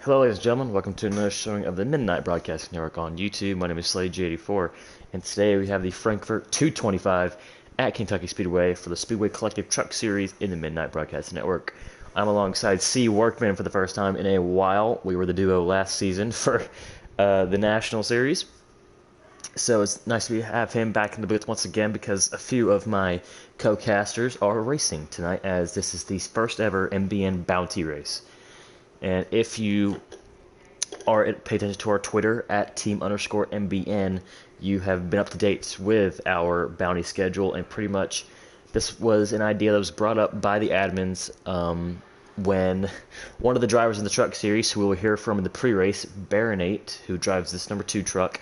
Hello, ladies and gentlemen. Welcome to another showing of the Midnight Broadcasting Network on YouTube. My name is SladeG84, and today we have the Frankfort 225 at Kentucky Speedway for the Speedway Collective Truck Series in the Midnight Broadcasting Network. I'm alongside C. Workman for the first time in a while. We were the duo last season for the National Series. So it's nice to have him back in the booth once again because a few of my co-casters are racing tonight, as this is the first ever MBN Bounty race. And if you pay attention to our Twitter at team_MBN, you have been up to date with our bounty schedule, and pretty much this was an idea that was brought up by the admins when one of the drivers in the truck series, who we will hear from in the pre-race, Baronate, who drives this number 2 truck,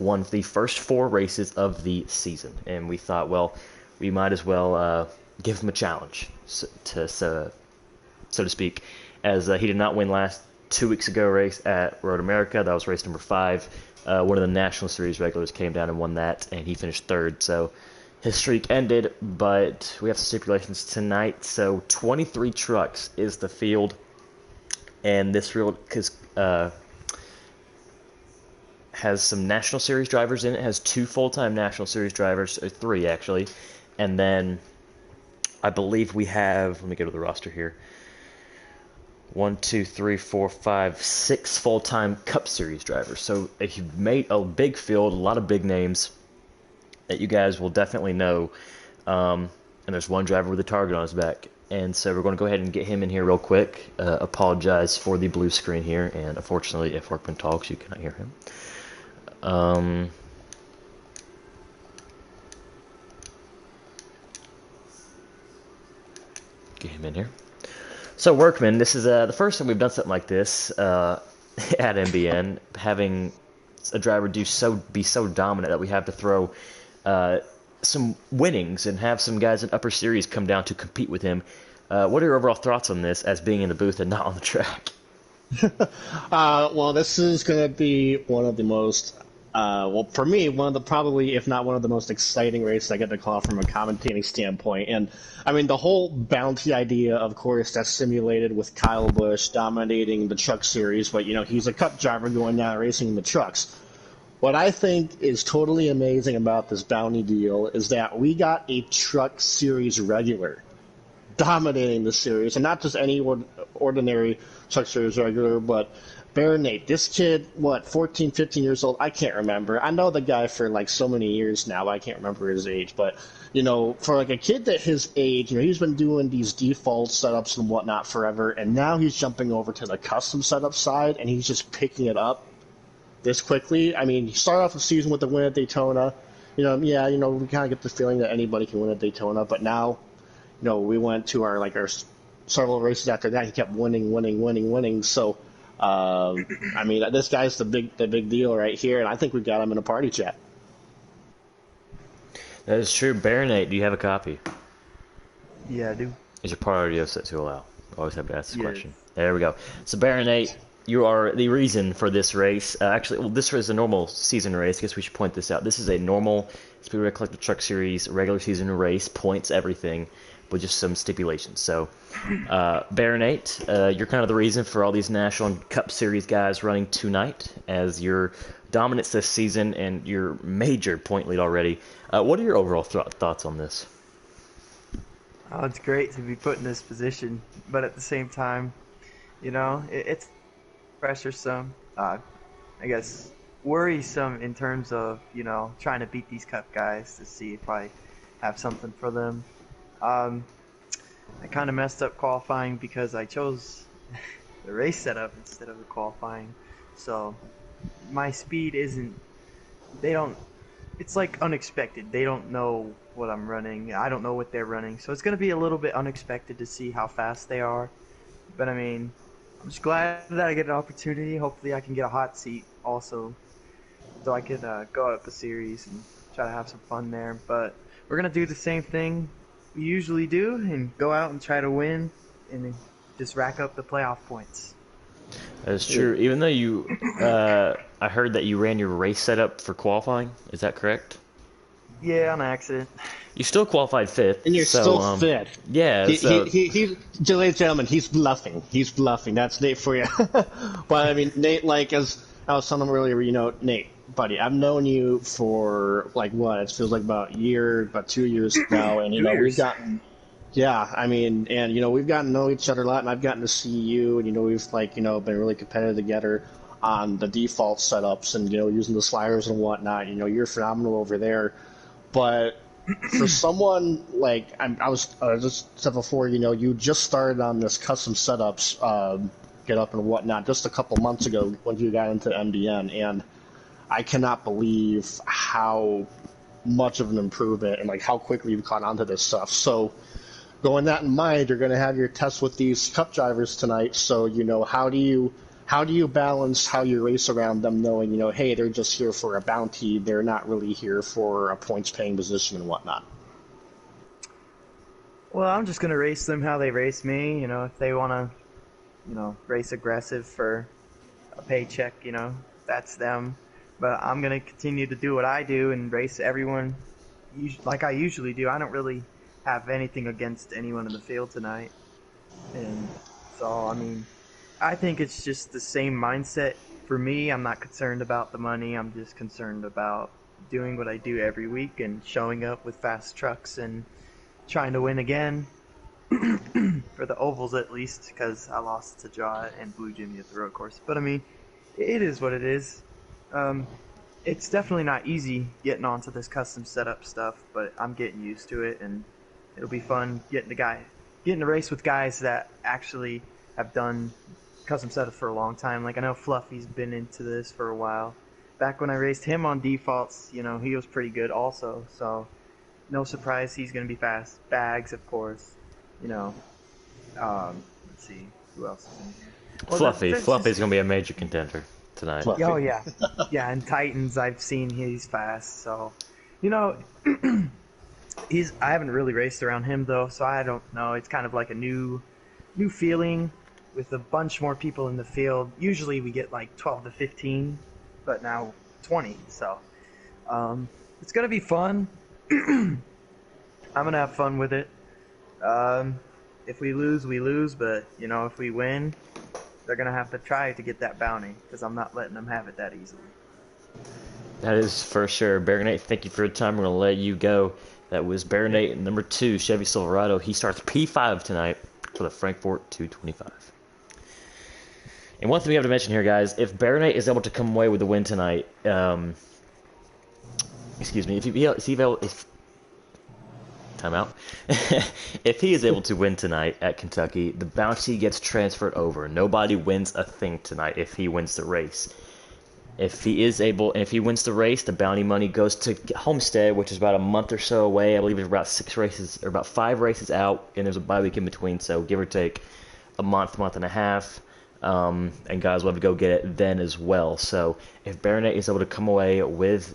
won the first 4 races of the season. And we thought, well, we might as well give him a challenge, so to speak, as he did not win last 2 weeks ago race at Road America. That was race number 5. One of the National Series regulars came down and won that, and he finished 3rd. So his streak ended, but we have some stipulations tonight. So 23 trucks is the field, and this field has some National Series drivers in it. It has 2 full-time National Series drivers, or 3 actually, and then I believe we have, let me go to the roster here, 1, 2, 3, 4, 5, 6 full-time Cup Series drivers. So if you've made a big field, a lot of big names that you guys will definitely know. And there's one driver with a target on his back. And so we're going to go ahead and get him in here real quick. Apologize for the blue screen here. And unfortunately, if Workman talks, you cannot hear him. Get him in here. So Workman, this is the first time we've done something like this at MBN, having a driver be so dominant that we have to throw some winnings and have some guys in upper series come down to compete with him. What are your overall thoughts on this, as being in the booth and not on the track? Well, this is going to be one of the most, for me, one of the probably, if not one of the most exciting races I get to call from a commentating standpoint. And I mean, the whole bounty idea, of course, that's simulated with Kyle Busch dominating the truck series, but he's a Cup driver going down racing in the trucks. What I think is totally amazing about this bounty deal is that we got a truck series regular dominating the series, and not just any ordinary truck series regular, but Baronate. This kid, 14, 15 years old? I can't remember. I know the guy for like so many years now, but I can't remember his age. But, for like a kid at his age, he's been doing these default setups and whatnot forever, and now he's jumping over to the custom setup side, and he's just picking it up this quickly. I mean, he started off the season with the win at Daytona. We kind of get the feeling that anybody can win at Daytona, but now, we went to our several races after that. He kept winning. So, I mean, this guy's the big deal right here, and I think we've got him in a party chat. That is true. Baronate, do you have a copy? Yeah, I do. Is your part audio set to allow? Always have to ask this question. There we go. So Baronate, you are the reason for this race. Actually, well, this is a normal season race. I guess we should point this out. This is a normal Speedway Collective Truck Series regular season race, points, everything, with just some stipulations. So, Baronate, you're kind of the reason for all these National and Cup Series guys running tonight, as your dominance this season and your major point lead already. What are your overall thoughts on this? Oh, it's great to be put in this position, but at the same time, it's pressuresome. I guess worrisome in terms of trying to beat these Cup guys to see if I have something for them. I kind of messed up qualifying because I chose the race setup instead of the qualifying. So my speed it's like unexpected. They don't know what I'm running. I don't know what they're running. So it's going to be a little bit unexpected to see how fast they are. But I mean, I'm just glad that I get an opportunity. Hopefully I can get a hot seat also, so I could go up a series and try to have some fun there. But we're going to do the same thing we usually do and go out and try to win and just rack up the playoff points. That is true. Even though I heard that you ran your race setup for qualifying. Is that correct? Yeah, on accident. You still qualified fifth, And you're so still fit. yeah. He, So ladies and gentlemen, he's bluffing. He's bluffing. That's Nate for you. But I mean, Nate, like as I was telling him earlier, Nate, buddy, I've known you for like what? It feels like about 2 years now, and we've gotten. Yeah, I mean, and we've gotten to know each other a lot, and I've gotten to see you, and we've been really competitive together on the default setups, and using the sliders and whatnot. You're phenomenal over there, but for someone like I was just said before, you just started on this custom setups, get up and whatnot just a couple months ago when you got into MBN, and I cannot believe how much of an improvement and like how quickly you've caught on to this stuff. So, going that in mind, you're going to have your test with these cup drivers tonight. So, how do you balance how you race around them, knowing hey, they're just here for a bounty, they're not really here for a points paying position and whatnot. Well, I'm just gonna race them how they race me. If they want to, race aggressive for a paycheck, that's them. But I'm gonna continue to do what I do and race everyone like I usually do. I don't really have anything against anyone in the field tonight, and so I mean, I think it's just the same mindset for me. I'm not concerned about the money. I'm just concerned about doing what I do every week and showing up with fast trucks and trying to win again. For the ovals at least, because I lost to Jaw and Blue Jimmy at the road course. But I mean, it is what it is. It's definitely not easy getting onto this custom setup stuff, but I'm getting used to it, and it'll be fun getting to race with guys that actually have done custom setups for a long time. Like I know Fluffy's been into this for a while. Back when I raced him on defaults, he was pretty good also. So no surprise he's going to be fast. Bags, of course. Let's see who else is in here. Well, Fluffy's going to be a major contender tonight. Fluffy. Oh yeah, yeah. And Titans, I've seen he's fast. So, I haven't really raced around him though, so I don't know. It's kind of like a new feeling with a bunch more people in the field. Usually we get like 12 to 15, but now 20. So, it's gonna be fun. I'm gonna have fun with it. If we lose, we lose, but if we win, they're gonna have to try to get that bounty because I'm not letting them have it that easily. That is for sure. Bear Nate, thank you for your time. We're gonna let you go. That was Bear Nate, number 2 Chevy Silverado. He starts P5 tonight for the Frankfort 225. And one thing we have to mention here, guys, if Bear Nate is able to come away with the win tonight, excuse me, timeout. If he is able to win tonight at Kentucky, the bounty gets transferred over. Nobody wins a thing tonight if he wins the race. If he wins the race, the bounty money goes to Homestead, which is about a month or so away. I believe it's about 6 races or about 5 races out, and there's a bye week in between, so give or take a month and a half. And guys will have to go get it then as well. So if Baronet is able to come away with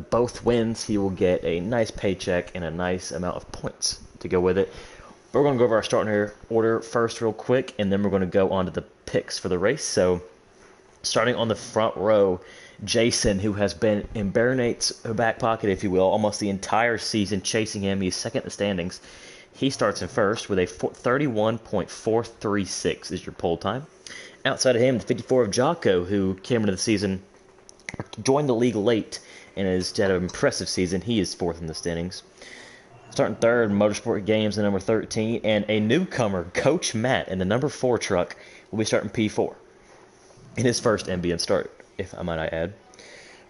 both wins, he will get a nice paycheck and a nice amount of points to go with it. But we're going to go over our starting order first real quick, and then we're going to go on to the picks for the race. So starting on the front row, Jason, who has been in Baronet's back pocket, if you will, almost the entire season, chasing him. He's second in the standings. He starts in first with a 31.436 is your pole time. Outside of him, the 54 of Jocko, who came into the season, joined the league late, and has had an impressive season. He is fourth in the standings. Starting third, Motorsport Games, the number 13, and a newcomer, Coach Matt, in the number 4 truck, will be starting P4 in his first MBN start, if I might add.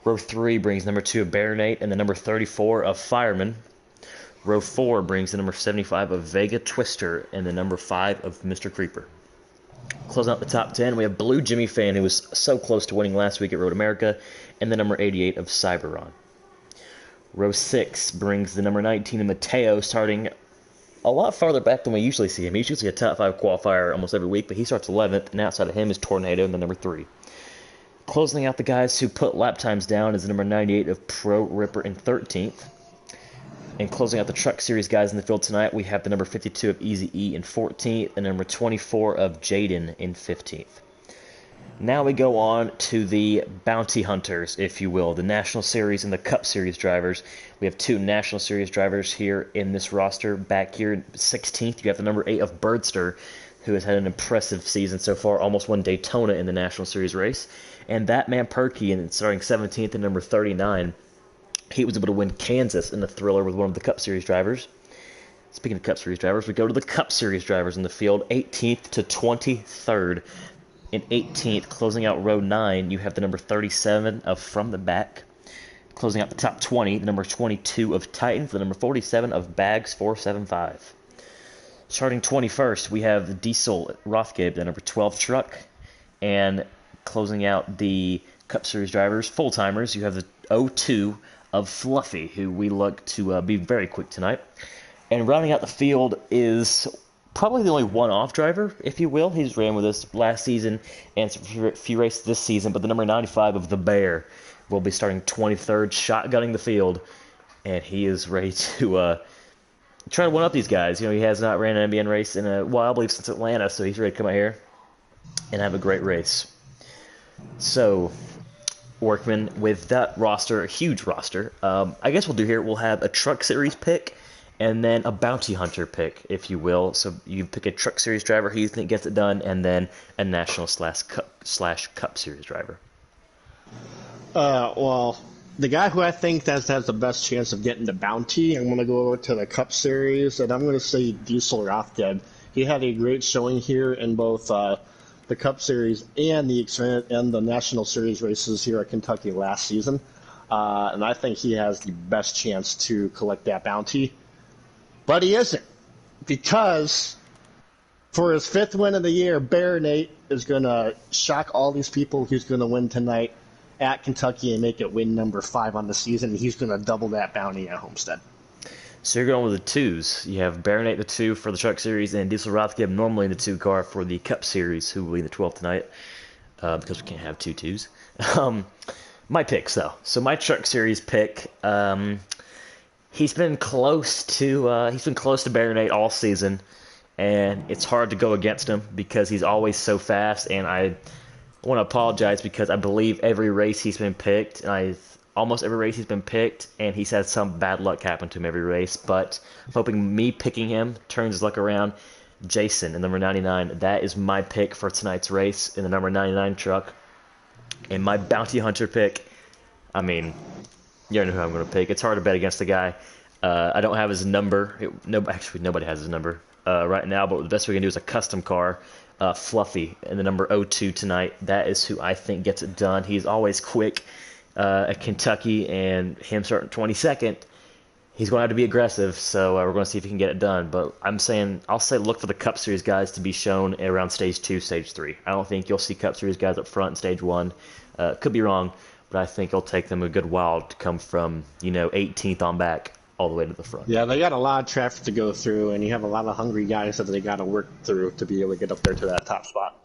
Row 3 brings number 2 of Baronet and the number 34 of Fireman. Row 4 brings the number 75 of Vega Twister and the number 5 of Mr. Creeper. Closing out the top 10, we have Blue Jimmy Fan, who was so close to winning last week at Road America, and the number 88 of Cyberon. Row 6 brings the number 19 of Mateo, starting a lot farther back than we usually see him. He's usually a top 5 qualifier almost every week, but he starts 11th, and outside of him is Tornado in the number 3. Closing out the guys who put lap times down is the number 98 of Pro Ripper in 13th. And closing out the Truck Series guys in the field tonight, we have the number 52 of Easy E in 14th, and number 24 of Jaden in 15th. Now we go on to the bounty hunters, if you will, the National Series and the Cup Series drivers. We have 2 National Series drivers here in this roster. Back here, 16th, you have the number 8 of Birdster, who has had an impressive season so far, almost won Daytona in the National Series race. And that man Perky, and starting 17th and number 39, he was able to win Kansas in the Thriller with one of the Cup Series drivers. Speaking of Cup Series drivers, we go to the Cup Series drivers in the field, 18th to 23rd. In 18th, closing out row 9, you have the number 37 of From the Back. Closing out the top 20, the number 22 of Titans, the number 47 of Bags 475. Starting 21st, we have Diesel Rothgabe, the number 12 truck. And closing out the Cup Series drivers, full-timers, you have the 02 of Fluffy, who we look to be very quick tonight. And rounding out the field is probably the only one-off driver, if you will. He's ran with us last season and a few races this season, but the number 95 of the Bear will be starting 23rd, shotgunning the field, and he is ready to try to one-up these guys. You know, he has not ran an MBN race in a while, I believe, since Atlanta, so he's ready to come out here and have a great race. So, Workman, with that roster, a huge roster, I guess we'll do here, we'll have a Truck Series pick, and then a bounty hunter pick, if you will. So you pick a Truck Series driver who you think gets it done, and then a National Cup Series driver. Well, the guy who I think has the best chance of getting the bounty, I'm going to go over to the Cup Series, and I'm going to say Diesel Rothgeb. He had a great showing here in both the Cup Series and the National Series races here at Kentucky last season. And I think he has the best chance to collect that bounty. But he isn't, because for his 5th win of the year, Bear Nate is going to shock all these people. He's going to win tonight at Kentucky and make it win number 5 on the season. And he's going to double that bounty at Homestead. So you're going with the 2s. You have Bear Nate the 2 for the Truck Series, and Diesel Rothgeb normally in the 2 car for the Cup Series, who will be in the 12th tonight, because we can't have 2 2s. My picks, though. So my Truck Series pick, he's been close to Bear Nate all season, and it's hard to go against him because he's always so fast. And I want to apologize because I believe every race he's been picked, and almost every race he's been picked, and he's had some bad luck happen to him every race. But I'm hoping me picking him turns his luck around. Jason in number 99, that is my pick for tonight's race in the number 99 truck. And my bounty hunter pick, I mean, you don't know who I'm going to pick. It's hard to bet against the guy. I don't have his number. Actually, nobody has his number right now, but the best we can do is a custom car. Fluffy in the number 02 tonight. That is who I think gets it done. He's always quick at Kentucky, and him starting 22nd, he's going to have to be aggressive, so we're going to see if he can get it done. But I'll say look for the Cup Series guys to be shown around Stage 2, Stage 3. I don't think you'll see Cup Series guys up front in Stage 1. Could be wrong, but I think it'll take them a good while to come from, 18th on back all the way to the front. Yeah, they got a lot of traffic to go through, and you have a lot of hungry guys that they got to work through to be able to get up there to that top spot.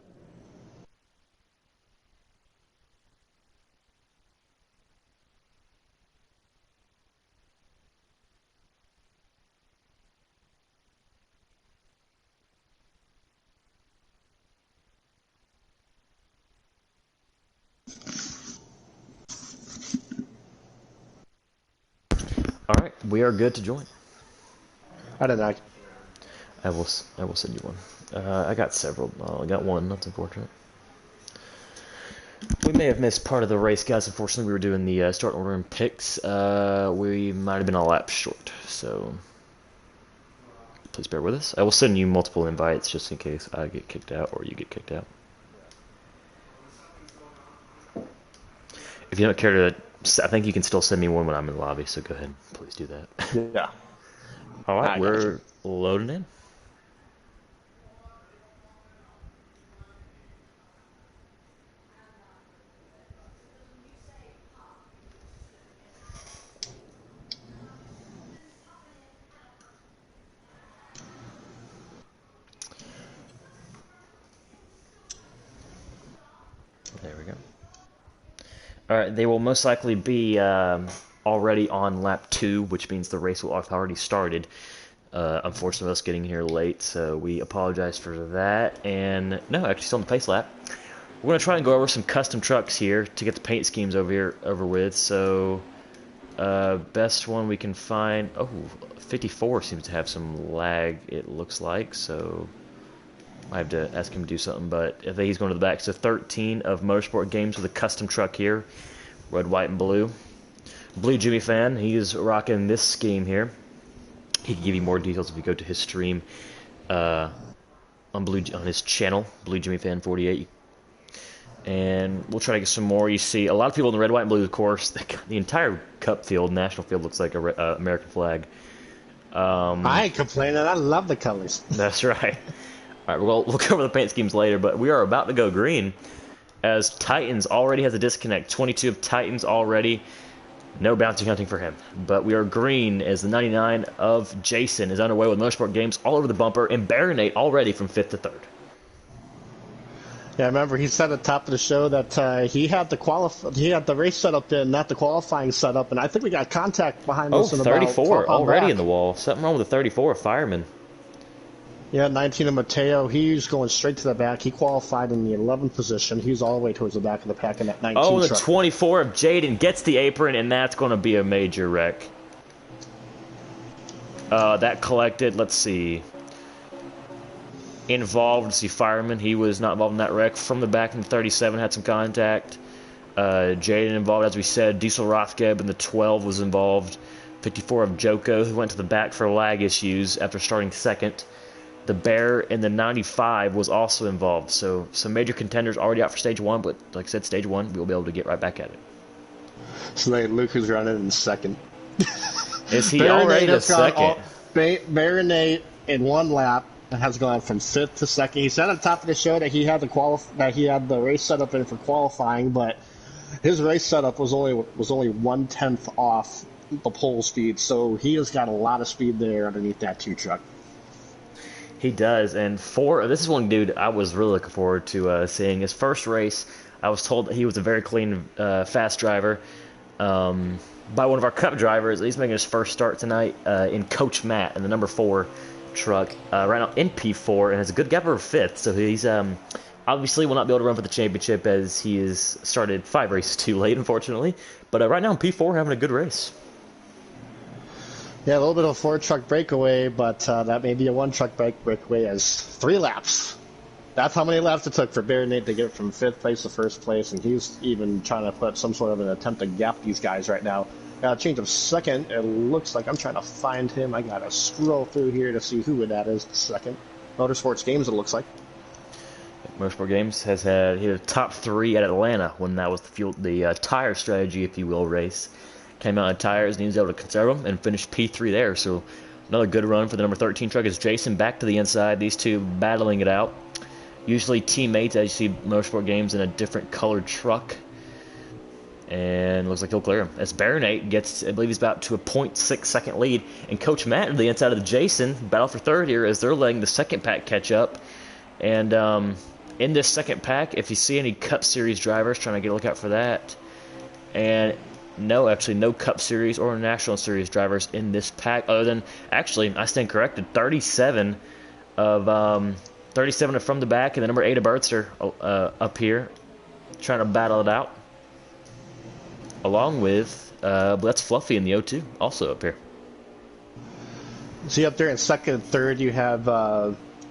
All right, we are good to join. I don't know. I will send you one. I got several. I got one. That's unfortunate. We may have missed part of the race, guys. Unfortunately, we were doing the start order and picks. We might have been a lap short, so please bear with us. I will send you multiple invites just in case I get kicked out or you get kicked out. If you don't care to, I think you can still send me one when I'm in the lobby, so go ahead. Please do that. Yeah. All right, we're loading in. There we go. All right, they will most likely be already on lap 2, which means the race will have already started. Unfortunately, us getting here late, so we apologize for that. And no, actually still on the pace lap. we're going to try and go over some custom trucks here to get the paint schemes over with. So, best one we can find. Oh, 54 seems to have some lag, it looks like. So, I have to ask him to do something. But I think he's going to the back. So, 13 of Motorsport Games with a custom truck here. Red, white, and blue. Blue Jimmy fan, he's rocking this scheme here. He can give you more details if you go to his stream on his channel, Blue Jimmy Fan 48. And we'll try to get some more. You see a lot of people in the red, white, and blue, of course. The entire Cup field, national field, looks like a American flag. I ain't complaining. I love the colors. That's right. All right, we'll cover the paint schemes later, but we are about to go green as Titans already has a disconnect. 22 of Titans already. No bounty hunting for him. But we are green as the 99 of Jason is underway with Motorsport Games all over the bumper, and Baronate already from 5th to 3rd. Yeah, I remember he said at the top of the show that he had the race setup in, not the qualifying setup, and I think we got contact behind us. 34 already in the wall. Something wrong with the 34 fireman. Yeah, 19 of Mateo. He's going straight to the back. He qualified in the 11th position. He's all the way towards the back of the pack in that 19 Oh, the truck. 24 of Jaden gets the apron, and that's going to be a major wreck. That collected, let's see. Involved, let's see, fireman. He was not involved in that wreck. From the back in the 37 had some contact. Jaden involved, as we said. Diesel Rothgeb in the 12 was involved. 54 of Joko, who went to the back for lag issues after starting second. The Bear in the 95 was also involved. So some major contenders already out for Stage 1, but like I said, Stage 1, we'll be able to get right back at it. So Luke is running in second. Is he already the second? Baronate in one lap has gone from 5th to 2nd. He said at the top of the show that he had the race setup in for qualifying, but his race setup was only 1/10 off the pole speed, so he has got a lot of speed there underneath that 2 truck. He does, and this is one dude I was really looking forward to seeing. His first race, I was told that he was a very clean, fast driver by one of our Cup drivers. He's making his first start tonight in Coach Matt in the number 4 truck, right now in P4, and has a good gap over 5th, so he's obviously will not be able to run for the championship as he has started 5 races too late, unfortunately, but right now in P4 having a good race. Yeah, a little bit of a 4-truck breakaway, but that may be a 1-truck breakaway as 3 laps. That's how many laps it took for Baronate to get from 5th place to 1st place, and he's even trying to put some sort of an attempt to gap these guys right now. Got a change of second. It looks like I'm trying to find him. I got to scroll through here to see who that is. Second. Motorsports Games, it looks like. Motorsport Games he had a top 3 at Atlanta when that was the tire strategy, if you will, race. Came out in tires and he was able to conserve them and finished P3 there. So another good run for the number 13 truck is Jason back to the inside. These two battling it out. Usually teammates, as you see Motorsport Games in a different colored truck. And looks like he'll clear him. As Baronate gets, I believe he's about to a 0.6 second lead. And Coach Matt to the inside of the Jason, battle for 3rd here as they're letting the second pack catch up. And in this second pack, if you see any Cup Series drivers, trying to get a look out for that. And no Cup Series or National Series drivers in this pack, other than, actually, I stand corrected, 37 from the back, and the number 8 of Bertzer up here, trying to battle it out. Along with, that's Fluffy in the O2, also up here. See up there in 2nd and 3rd, you have,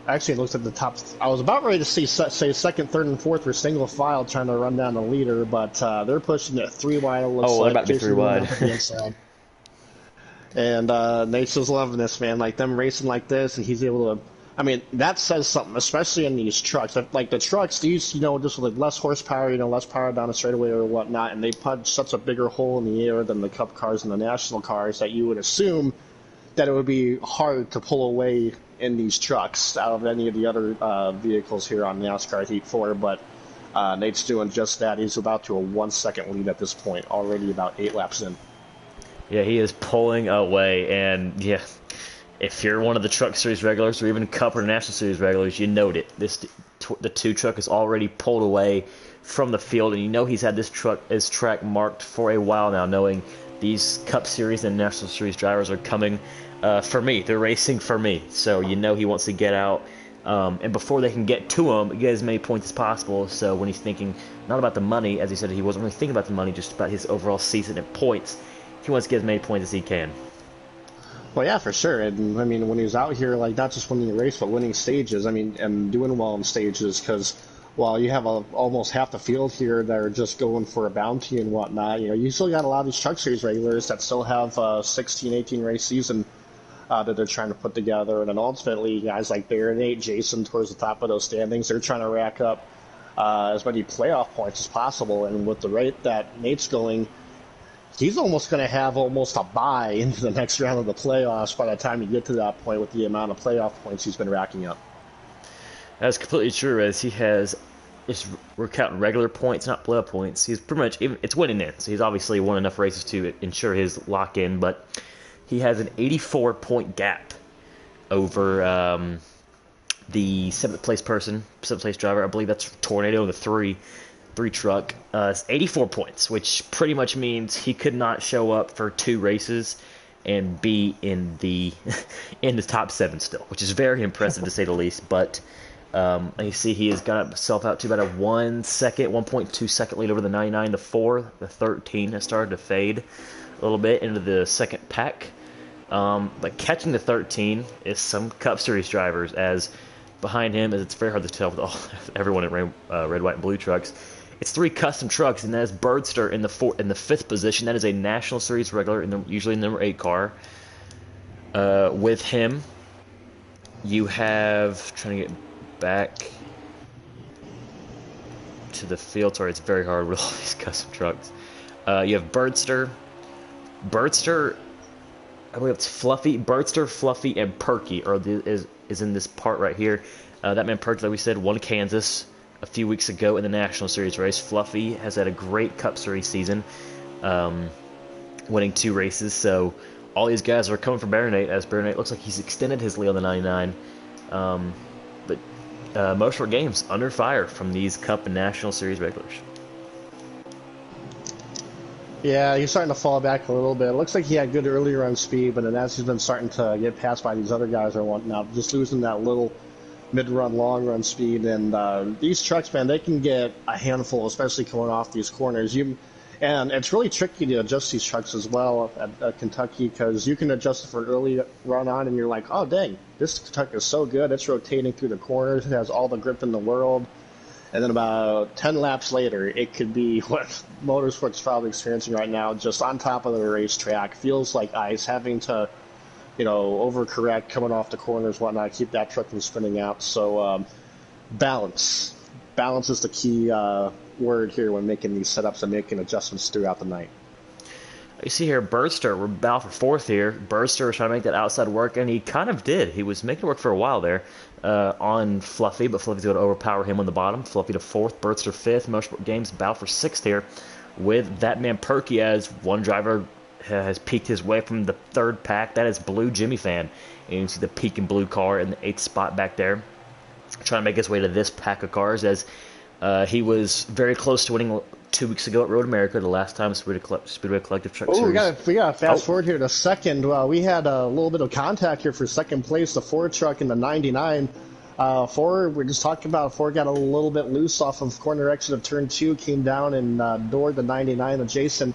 actually it looks like the top, I was about ready to say 2nd, 3rd, and 4th were single file trying to run down the leader, but they're pushing it 3 wide, it looks like. They're about to be 3 wide. And Nate's just loving this, man, like them racing like this, and he's able to, I mean, that says something, especially in these trucks. Like the trucks, these, just with less horsepower, less power down the straightaway or whatnot, and they punch such a bigger hole in the air than the Cup cars and the National cars that you would assume that it would be hard to pull away in these trucks out of any of the other vehicles here on NASCAR Heat 4, but Nate's doing just that. He's about to a 1-second lead at this point, already about 8 laps in. Yeah, he is pulling away, and yeah, if you're one of the Truck Series regulars or even Cup or National Series regulars, you know it. The 2 truck is already pulled away from the field, and he's had this track marked for a while now, knowing these Cup Series and National Series drivers are coming for me. They're racing for me, so he wants to get out And before they can get to him, get as many points as possible. So when he's thinking not about the money, as he said, he wasn't really thinking about the money, just about his overall season and points. He wants to get as many points as he can. Well, yeah, for sure. And I mean, when he's out here, like not just winning a race, but winning stages. I mean, and doing well in stages because while you have almost half the field here that are just going for a bounty and whatnot, you still got a lot of these Truck Series regulars that still have a 16, 18 race season that they're trying to put together. And then ultimately, guys like Baronate, Jason towards the top of those standings, they're trying to rack up as many playoff points as possible. And with the rate that Nate's going, he's almost going to have almost a bye into the next round of the playoffs by the time you get to that point with the amount of playoff points he's been racking up. That's completely true, as he has, we're counting regular points, not playoff points. He's pretty much, it's winning in, so he's obviously won enough races to ensure his lock-in, but he has an 84-point gap over the seventh place driver. I believe that's Tornado, the three truck. It's 84 points, which pretty much means he could not show up for 2 races and be in the top 7 still, which is very impressive to say the least. But you see he has got himself out to about a 1.2 second lead over the 99. The 4, the 13 has started to fade a little bit into the second pack. But catching the 13 is some Cup Series drivers, as behind him, as it's very hard to tell with everyone in red, white, and blue trucks. It's 3 custom trucks, and that is Birdster in the 5th position. That is a National Series regular, usually in the number 8 car. With him, you have, trying to get back to the field. Sorry, it's very hard with all these custom trucks. You have Birdster, I believe it's Fluffy, Birdster, Fluffy, and Perky is in this part right here. That man Perky, like we said, won Kansas a few weeks ago in the National Series race. Fluffy has had a great Cup Series season, winning 2 races. So all these guys are coming from Baronate, as Baronate looks like he's extended his lead on the 99. But Motorsport Games under fire from these Cup and National Series regulars. Yeah, he's starting to fall back a little bit. It looks like he had good early run speed, but then as he's been starting to get passed by these other guys or whatnot, just losing that little mid-run, long-run speed. And these trucks, man, they can get a handful, especially coming off these corners. And it's really tricky to adjust these trucks as well at Kentucky, because you can adjust it for an early run on, and you're like, oh, dang, this truck is so good. It's rotating through the corners. It has all the grip in the world. And then about 10 laps later, it could be what Motorsport's probably experiencing right now, just on top of the racetrack. Feels like ice, having to, overcorrect, coming off the corners, whatnot, keep that truck from spinning out. So balance. Balance is the key word here when making these setups and making adjustments throughout the night. You see here, Birdster, we're about for 4th here. Birdster was trying to make that outside work, and he kind of did. He was making it work for a while there on Fluffy, but Fluffy's going to overpower him on the bottom. Fluffy to 4th, Birdster 5th. Motorsport Games battle for 6th here with that man Perky, as one driver has peeked his way from the 3rd pack. That is Blue Jimmy Fan. And you see the peak in blue car in the 8th spot back there, trying to make his way to this pack of cars, as he was very close to winning 2 weeks ago at Road America, the last time Speedway Collective Truck Series. We got to fast forward here to second. We had a little bit of contact here for second place. The Ford truck in the 99. Ford, we're just talking about, Ford got a little bit loose off of corner exit of turn 2, came down and doored the 99 of Jason.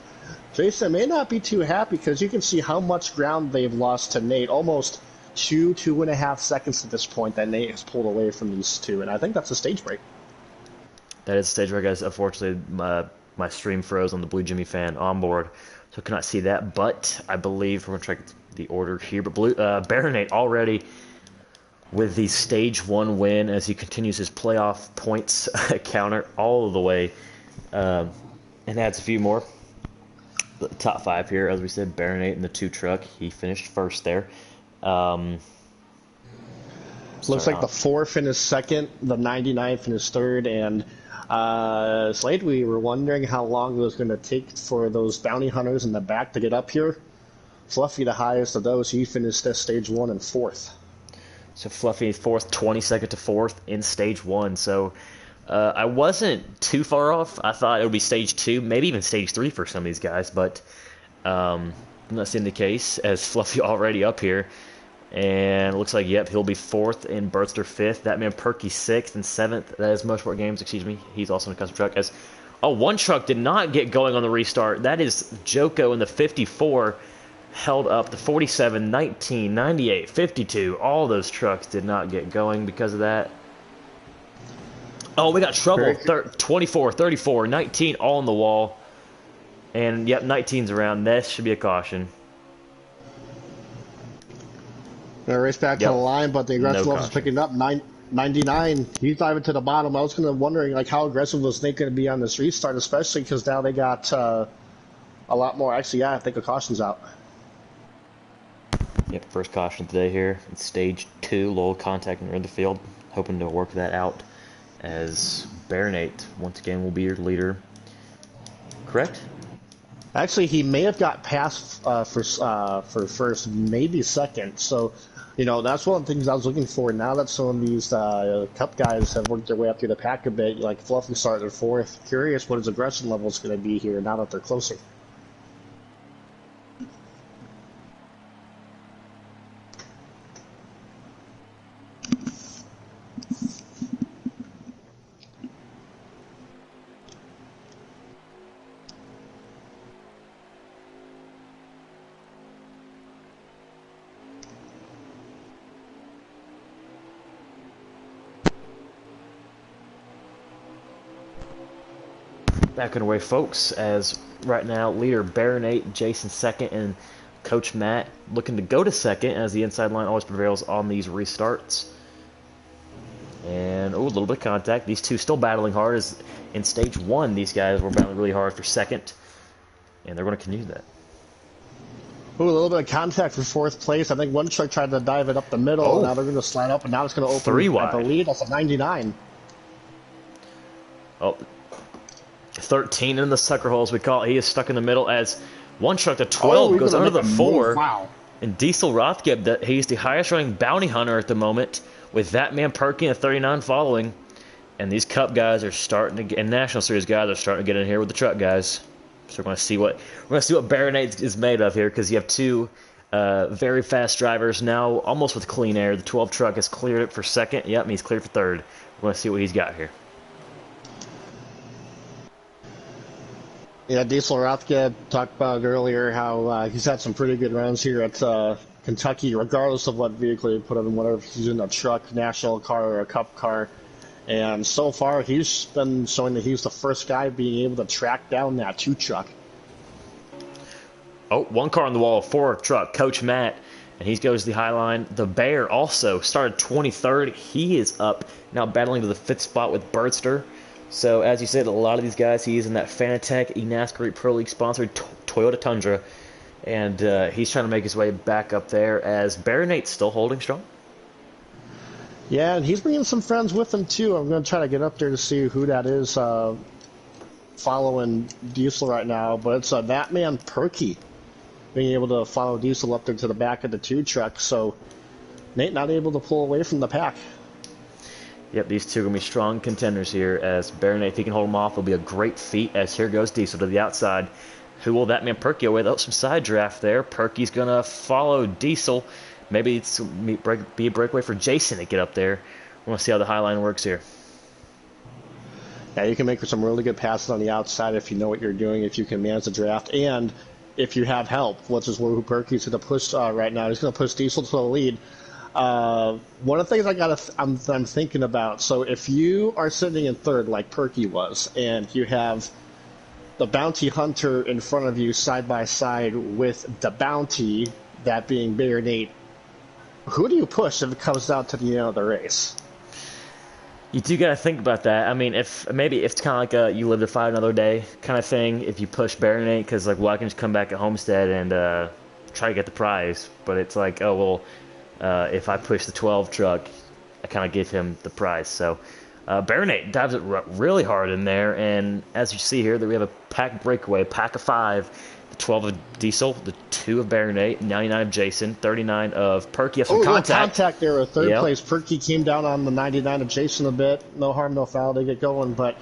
Jason may not be too happy, because you can see how much ground they've lost to Nate. Almost 2.5 seconds at this point that Nate has pulled away from these two, and I think that's a stage break. That is a stage break, guys. Unfortunately, my stream froze on the Blue Jimmy Fan onboard, so I could not see that. But I believe we're going to check the order here. But Baronate already with the stage 1 win, as he continues his playoff points counter all the way, and adds a few more. The top 5 here, as we said, Baronate in the 2 truck. He finished 1st there. Looks like the 4 finished 2nd, the 99 finished 3rd, and Slade, we were wondering how long it was going to take for those bounty hunters in the back to get up here. Fluffy, the highest of those, he finished this stage 1 and 4th. So Fluffy 4th, 22nd to 4th in stage 1. So I wasn't too far off. I thought it would be stage 2, maybe even stage 3 for some of these guys, but I'm not seeing the case, as Fluffy already up here. And it looks like, yep, he'll be 4th and Bertster 5th. That man Perky 6th and 7th. That is Motorsport Games, excuse me. He's also in a custom truck. As one truck did not get going on the restart. That is Joko in the 54. Held up the 47, 19, 98, 52. All those trucks did not get going because of that. Oh, we got trouble. 24, 34, 19, all on the wall. And, yep, 19's around. This should be a caution. Gonna race back to the line, but the aggressive level is picking up. 99. He's diving to the bottom. I was wondering like how aggressive was Nate going to be on this restart, especially because now they got a lot more. Actually, yeah, I think a caution's out. Yep, first caution today here. It's stage 2, low contact in the field. Hoping to work that out as Baronate once again will be your leader. Correct? Actually, he may have got past for first, maybe second. So, you know, that's one of the things I was looking for. Now that some of these Cup guys have worked their way up through the pack a bit, like Fluffy started 4th. Curious what his aggression level is going to be here now that they're closer. Back away, folks, as right now leader Baronate, Jason 2nd, and Coach Matt looking to go to 2nd as the inside line always prevails on these restarts. And, a little bit of contact. These two still battling hard as in stage 1 these guys were battling really hard for 2nd. And they're going to continue that. Ooh, a little bit of contact for 4th place. I think one truck tried to dive it up the middle. Oh. Now they're going to slide up, and now it's going to open 3 wide. at the lead. That's a 99. Oh, 13 in the sucker hole, as we call it. He is stuck in the middle as one truck to 12 goes under the 4. Wow. And Diesel Rothgeb, he's the highest running bounty hunter at the moment, with that man Perky and 39 following. And these Cup guys are starting to get, and National Series guys are starting to get in here with the truck guys. So we're going to see what Baronate is made of here, because you have two very fast drivers now, almost with clean air. The 12 truck has cleared it for 2nd. Yep, he's cleared for 3rd. We're going to see what he's got here. Yeah, Diesel Rothgeb talked about earlier how he's had some pretty good runs here at Kentucky, regardless of what vehicle you put him in, whether he's in a truck, national car, or a Cup car. And so far, he's been showing that he's the first guy being able to track down that 2 truck. Oh, 1 car on the wall, 4 truck, Coach Matt, and he goes to the high line. The Bear also started 23rd. He is up, now battling to the 5th spot with Birdster. So, as you said, a lot of these guys, he's in that Fanatec eNASCAR Pro League sponsored Toyota Tundra. And he's trying to make his way back up there as Baronate's still holding strong. Yeah, and he's bringing some friends with him, too. I'm going to try to get up there to see who that is following Diesel right now. But it's that man Perky being able to follow Diesel up there to the back of the 2 truck. So, Nate not able to pull away from the pack. Yep, these two are going to be strong contenders here as Baronate, if he can hold them off, will be a great feat as here goes Diesel to the outside. Who will that man Perky away? Oh, some side draft there. Perky's going to follow Diesel. Maybe it's be a breakaway for Jason to get up there. We want to see how the high line works here. Yeah, you can make some really good passes on the outside if you know what you're doing, if you can manage the draft, and if you have help, which is where Perky's going to push right now. He's going to push Diesel to the lead. One of the things I'm thinking about, so if you are sitting in 3rd like Perky was, and you have the bounty hunter in front of you side by side with the bounty, that being Baronate, who do you push if it comes down to the end of the race? You do got to think about that. I mean, if maybe it's kind of like a you live to fight another day kind of thing. If you push Baronate, because like, well, I can just come back at Homestead and try to get the prize. But it's like, oh well, if I push the 12 truck, I kind of give him the prize. So Baronate dives it really hard in there, and as you see here, that we have a pack breakaway, pack of 5. The 12 of Diesel, the 2 of Baronate, 99 of Jason, 39 of Perky. Contact there with 3rd place. Perky came down on the 99 of Jason a bit. No harm, no foul. They get going, but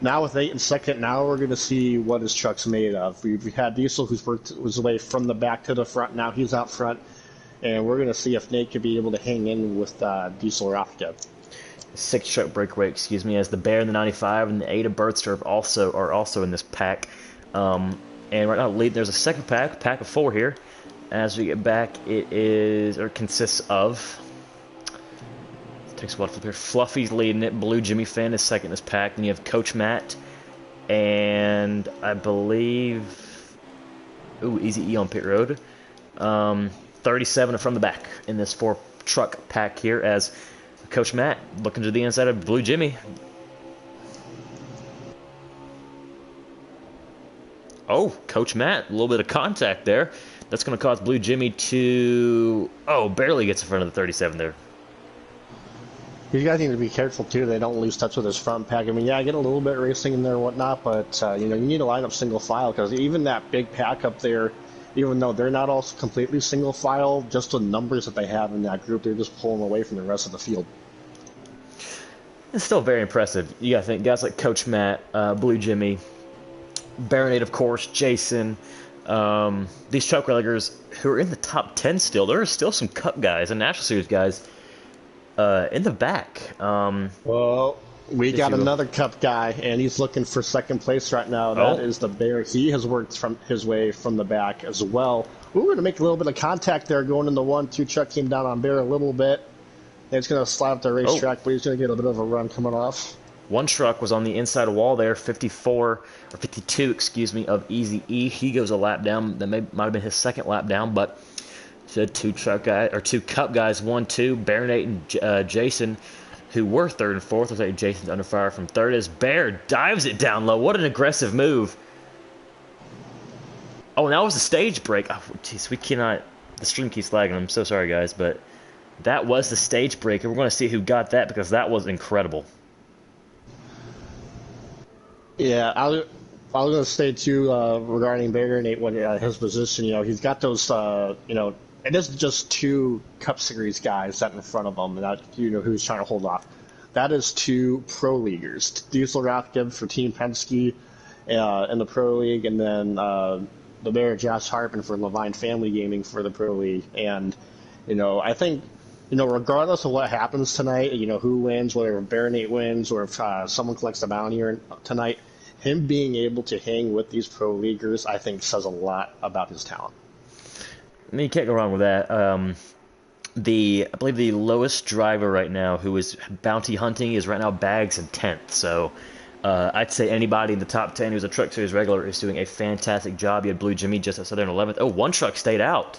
now with 8 in 2nd, now we're going to see what his truck's made of. We've had Diesel, who's worked his way from the back to the front. Now he's out front. and we're going to see if Nate could be able to hang in with Diesel Rothko. 6 truck breakaway, excuse me, as the Bear in the 95 and the Ada Birdster are also in this pack. And right now, there's a second pack of 4 here. As we get back, consists of. Takes a while to flip here. Fluffy's leading it. Blue Jimmy Finn is second in this pack. Then you have Coach Matt, and I believe, Easy E on pit road. 37 from the back in this 4 truck pack here as Coach Matt looking to the inside of Blue Jimmy. Oh, Coach Matt, a little bit of contact there. That's going to cause Blue Jimmy to... barely gets in front of the 37 there. These guys need to be careful, too. They don't lose touch with his front pack. I mean, yeah, I get a little bit racing in there and whatnot, but, you need to line up single file because even that big pack up there, even though they're not all completely single file, just the numbers that they have in that group, they're just pulling away from the rest of the field. It's still very impressive. You got to think guys like Coach Matt, Blue Jimmy, Baronade, of course, Jason, these truck relegers who are in the top 10 still. There are still some Cup guys and National Series guys in the back. Well, we got another Cup guy, and he's looking for second place right now. That is the Bear. He has worked from his way from the back as well. We're going to make a little bit of contact there going in the 1-2 truck. Came down on Bear a little bit. And it's going to slide up the racetrack, but he's going to get a bit of a run coming off. One truck was on the inside wall there, 52, of Easy E. He goes a lap down. That might have been his second lap down, but two Cup guys, 1-2, Baronate and Jason, who were third and fourth. Looks like Jason's under fire from third as Bear dives it down low. What an aggressive move. Oh, and that was the stage break. Oh, jeez, we cannot... The stream keeps lagging. I'm so sorry, guys, but that was the stage break, and we're going to see who got that because that was incredible. Yeah, I was going to say, too, regarding Baronate, his position, he's got those, it isn't just 2 Cup Series guys set in front of him, and who's trying to hold off. That is 2 Pro Leaguers. Diesel Rothgibb for Team Penske in the Pro League, and then the Bear Josh Harpen for Levine Family Gaming for the Pro League. And, I think, regardless of what happens tonight, who wins, whether Baronate wins or if someone collects the bounty tonight, him being able to hang with these Pro Leaguers, I think, says a lot about his talent. I mean, you can't go wrong with that. I believe the lowest driver right now who is bounty hunting is right now Bags in 10th. So I'd say anybody in the top 10 who's a Truck Series regular is doing a fantastic job. You had Blue Jimmy just outside there in 11th. Oh, one truck stayed out.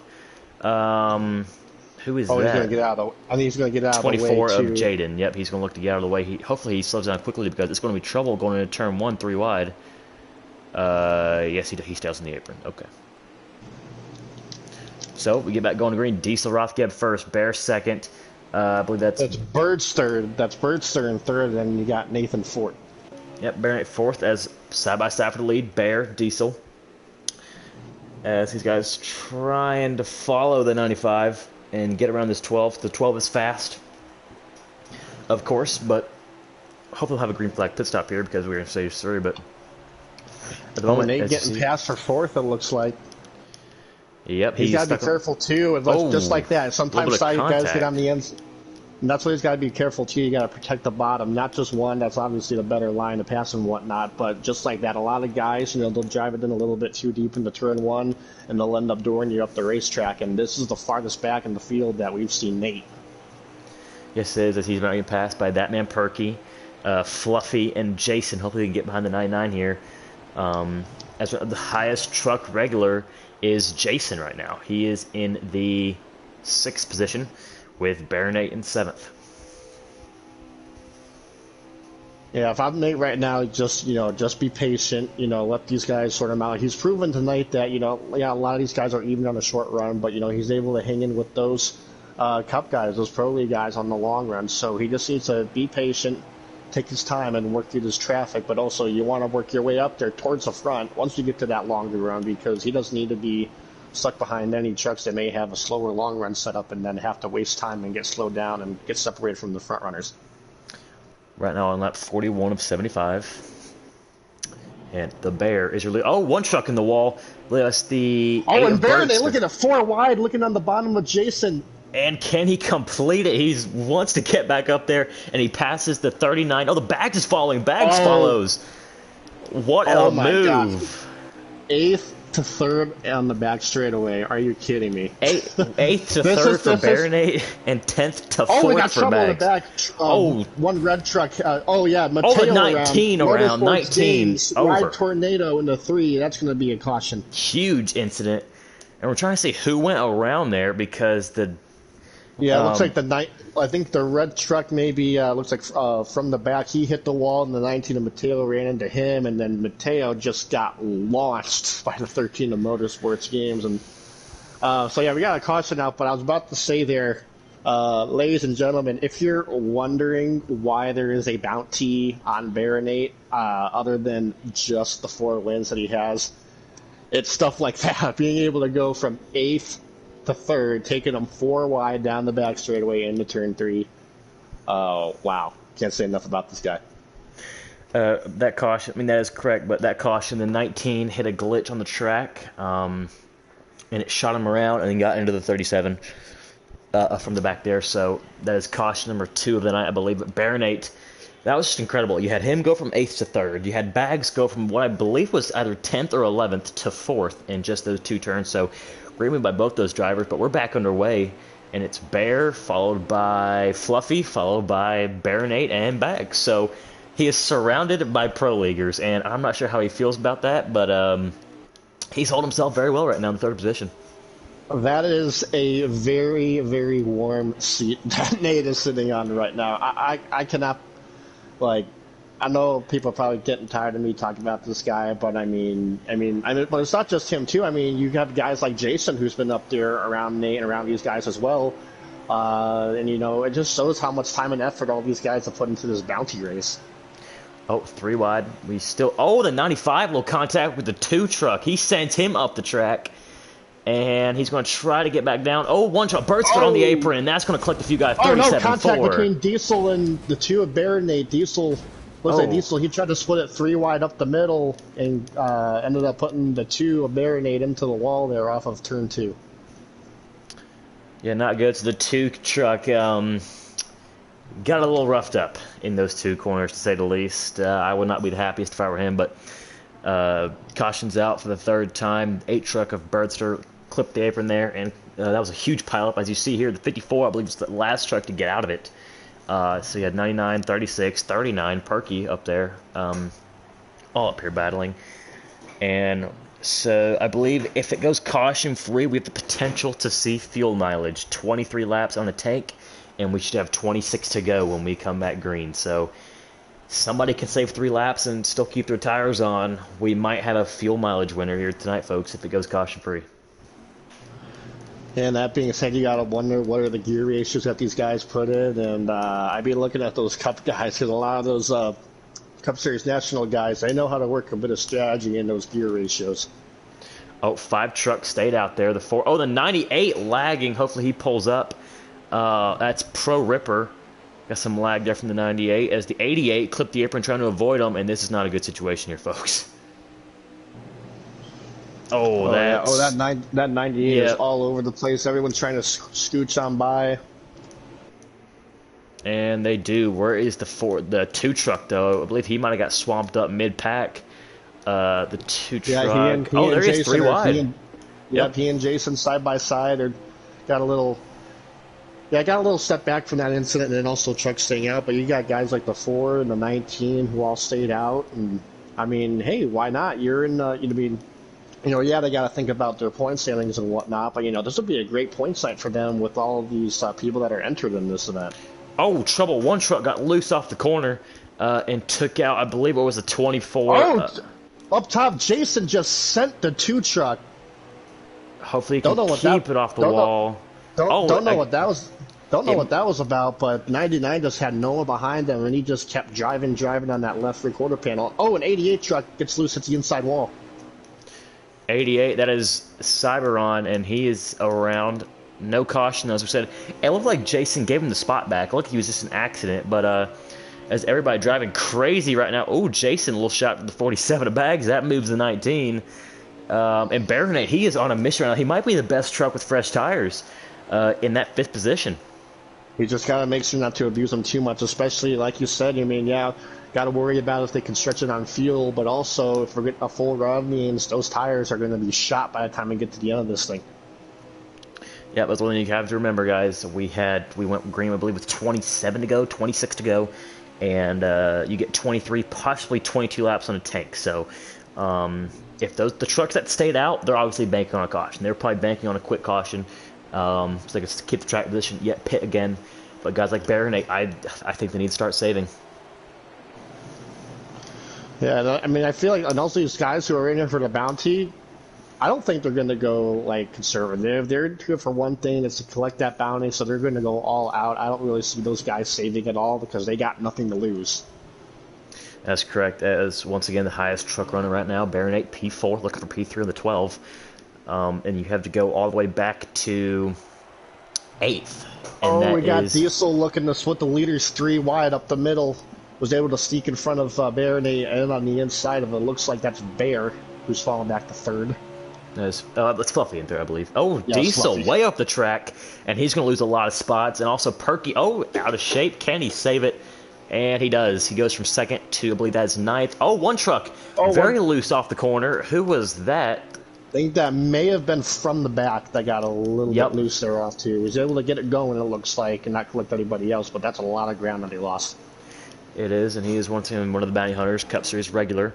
Who is that? He's going to get out of the, I think he's going to get out of the way, 24 of Jaden. Yep, he's going to look to get out of the way. Hopefully he slows down quickly because it's going to be trouble going into turn 1, 3 wide. Yes, he stays in the apron. Okay. So we get back going to green. Diesel Rothgeb first, Bear second. I believe that's Birdster. That's Birdster in third, and then you got Nathan fourth. Yep, Bear at fourth as side by side for the lead. Bear, Diesel. As these guys trying to follow the 95 and get around this 12. The 12 is fast, of course, but hopefully we'll have a green flag pit stop here because we're in stage 3. But at the moment, Nate getting past for fourth, it looks like. Yep, he's got to be careful too. Just like that, sometimes side guys get on the ends, and that's why he's got to be careful too. You got to protect the bottom, not just one. That's obviously the better line to pass and whatnot. But just like that, a lot of guys, they'll drive it in a little bit too deep into turn 1, and they'll end up doing you up the racetrack. And this is the farthest back in the field that we've seen Nate. Yes, it is. As he's being passed by that man Perky, Fluffy, and Jason. Hopefully, they can get behind the 99 here. As the highest truck regular is Jason right now. He is in the 6th position with Baronate in 7th. Yeah, if I'm Nate right now, just be patient. Let these guys sort him out. He's proven tonight that a lot of these guys are even on a short run, but he's able to hang in with those Cup guys, those Pro League guys on the long run. So he just needs to be patient, take his time, and work through this traffic. But also, you want to work your way up there towards the front once you get to that longer run, because he doesn't need to be stuck behind any trucks that may have a slower long run setup and then have to waste time and get slowed down and get separated from the front runners. Right now on lap 41 of 75. And the Bear is your oh, one truck in the wall. That's the oh, and Baron, they look at a 4 wide, looking on the bottom of Jason. And can he complete it? He wants to get back up there, and he passes the 39. Oh, the Bags is following. Bags follows. What a move. Gosh. 8th to 3rd on the back straightaway. Are you kidding me? 8th to 3rd for Baronate, and 10th to 4th we got for trouble Bags. In the back. One red truck. Mateo the 19 around. 19 over. Wide tornado into 3. That's going to be a caution. Huge incident. And we're trying to see who went around there because the... Yeah, it looks like I think the red truck maybe looks like from the back he hit the wall, and the 19 of Mateo ran into him, and then Mateo just got launched by the 13 of Motorsports Games, and so yeah, we got a caution out. But I was about to say there, ladies and gentlemen, if you're wondering why there is a bounty on Baronate, other than just the 4 wins that he has, it's stuff like that. Being able to go from 8th to 3rd, taking them 4 wide down the back straightaway into turn 3. Oh, wow. Can't say enough about this guy. That caution, I mean, that is correct, but that caution, the 19 hit a glitch on the track, and it shot him around and then got into the 37 from the back there. So that is caution number 2 of the night, I believe. But Baronate, that was just incredible. You had him go from 8th to 3rd. You had Bags go from what I believe was either 10th or 11th to 4th in just those 2 turns. So great move by both those drivers, but we're back underway, and it's Bear, followed by Fluffy, followed by Baronate and Bags. So he is surrounded by pro leaguers, and I'm not sure how he feels about that, but he's holding himself very well right now in the 3rd position. That is a very, very warm seat that Nate is sitting on right now. I cannot, I know people are probably getting tired of me talking about this guy, but I mean, but it's not just him too. I mean, you have guys like Jason who's been up there around Nate and around these guys as well, and it just shows how much time and effort all these guys have put into this bounty race. Oh, 3 wide. We still the 95 little contact with the 2 truck. He sends him up the track, and he's going to try to get back down. Oh, 1 truck. Bird's on the apron, and that's going to collect a few guys. 37-4. Contact between Diesel and the 2 of Baronate. Diesel. Diesel, he tried to split it 3 wide up the middle and ended up putting the 2 of Baronate into the wall there off of turn 2. Yeah, not good. So the 2 truck got a little roughed up in those 2 corners, to say the least. I would not be the happiest if I were him, but caution's out for the 3rd time. 8 truck of Birdster clipped the apron there, and that was a huge pileup. As you see here, the 54, I believe, was the last truck to get out of it. So you had 99, 36, 39, Perky up there, all up here battling. And so I believe if it goes caution-free, we have the potential to see fuel mileage. 23 laps on the tank, and we should have 26 to go when we come back green. So somebody can save 3 laps and still keep their tires on. We might have a fuel mileage winner here tonight, folks, if it goes caution-free. And that being said, you got to wonder what are the gear ratios that these guys put in. And I'd be looking at those Cup guys, because a lot of those Cup Series National guys, they know how to work a bit of strategy in those gear ratios. Oh, 5 trucks stayed out there. The 98 lagging. Hopefully he pulls up. That's Pro Ripper. Got some lag there from the 98 as the 88 clipped the apron trying to avoid him, and this is not a good situation here, folks. That 98 is all over the place. Everyone's trying to scooch on by. And they do. Where is the 2 truck, though? I believe he might have got swamped up mid-pack. The 2 truck. There he is, 3 wide. He and Jason side by side got a little step back from that incident, and then also truck staying out. But you got guys like the 4 and the 19 who all stayed out. And I mean, hey, why not? You're in. They got to think about their point standings and whatnot, but, this would be a great point site for them with all of these people that are entered in this event. Oh, trouble. 1 truck got loose off the corner and took out, I believe it was a 24. Up top, Jason just sent the 2 truck. Hopefully he can keep it off the wall. Don't know what that was about, but 99 just had no one behind him, and he just kept driving on that left 3/4 panel. Oh, an 88 truck gets loose at the inside wall. 88, that is Cyberon, and he is around. No caution, as we said. It looked like Jason gave him the spot back. Look, he was just an accident, but as everybody driving crazy right now. Oh, Jason, a little shot to the 47 of bags. That moves the 19. And Baronet, he is on a mission right now. He might be the best truck with fresh tires in that 5th position. You just got to make sure not to abuse them too much, especially, like you said, got to worry about if they can stretch it on fuel, but also if we're getting a full run means those tires are going to be shot by the time we get to the end of this thing. Yeah, that's one thing you have to remember, guys. We went green, I believe, with 27 to go, 26 to go, and you get 23, possibly 22 laps on a tank. So if the trucks that stayed out, they're obviously banking on a caution. They're probably banking on a quick caution. So they can keep the track position, yet pit again. But guys like Baronet, I think they need to start saving. Yeah, I mean, I feel like, and also these guys who are in here for the bounty, I don't think they're going to go, like, conservative. They're here for one thing, is to collect that bounty, so they're going to go all out. I don't really see those guys saving at all because they got nothing to lose. That's correct. As once again, the highest truck runner right now, Baronet P4, looking for P3 on the 12. And you have to go all the way back to 8th. And we got Diesel looking to split the leaders 3 wide up the middle. Was able to sneak in front of Baronet, and on the inside of it looks like that's Bear, who's falling back to 3rd. That's Fluffy in 3rd, I believe. Oh, yeah, Diesel way up the track, and he's going to lose a lot of spots. And also Perky, out of shape. Can he save it? And he does. He goes from 2nd to, I believe that's 9th. Oh, one truck. Very loose off the corner. Who was that? I think that may have been from the back that got a little bit loose there off too. He was able to get it going, it looks like, and not collect anybody else, but that's a lot of ground that he lost. It is, and he is once again one of the bounty hunters, Cup Series regular.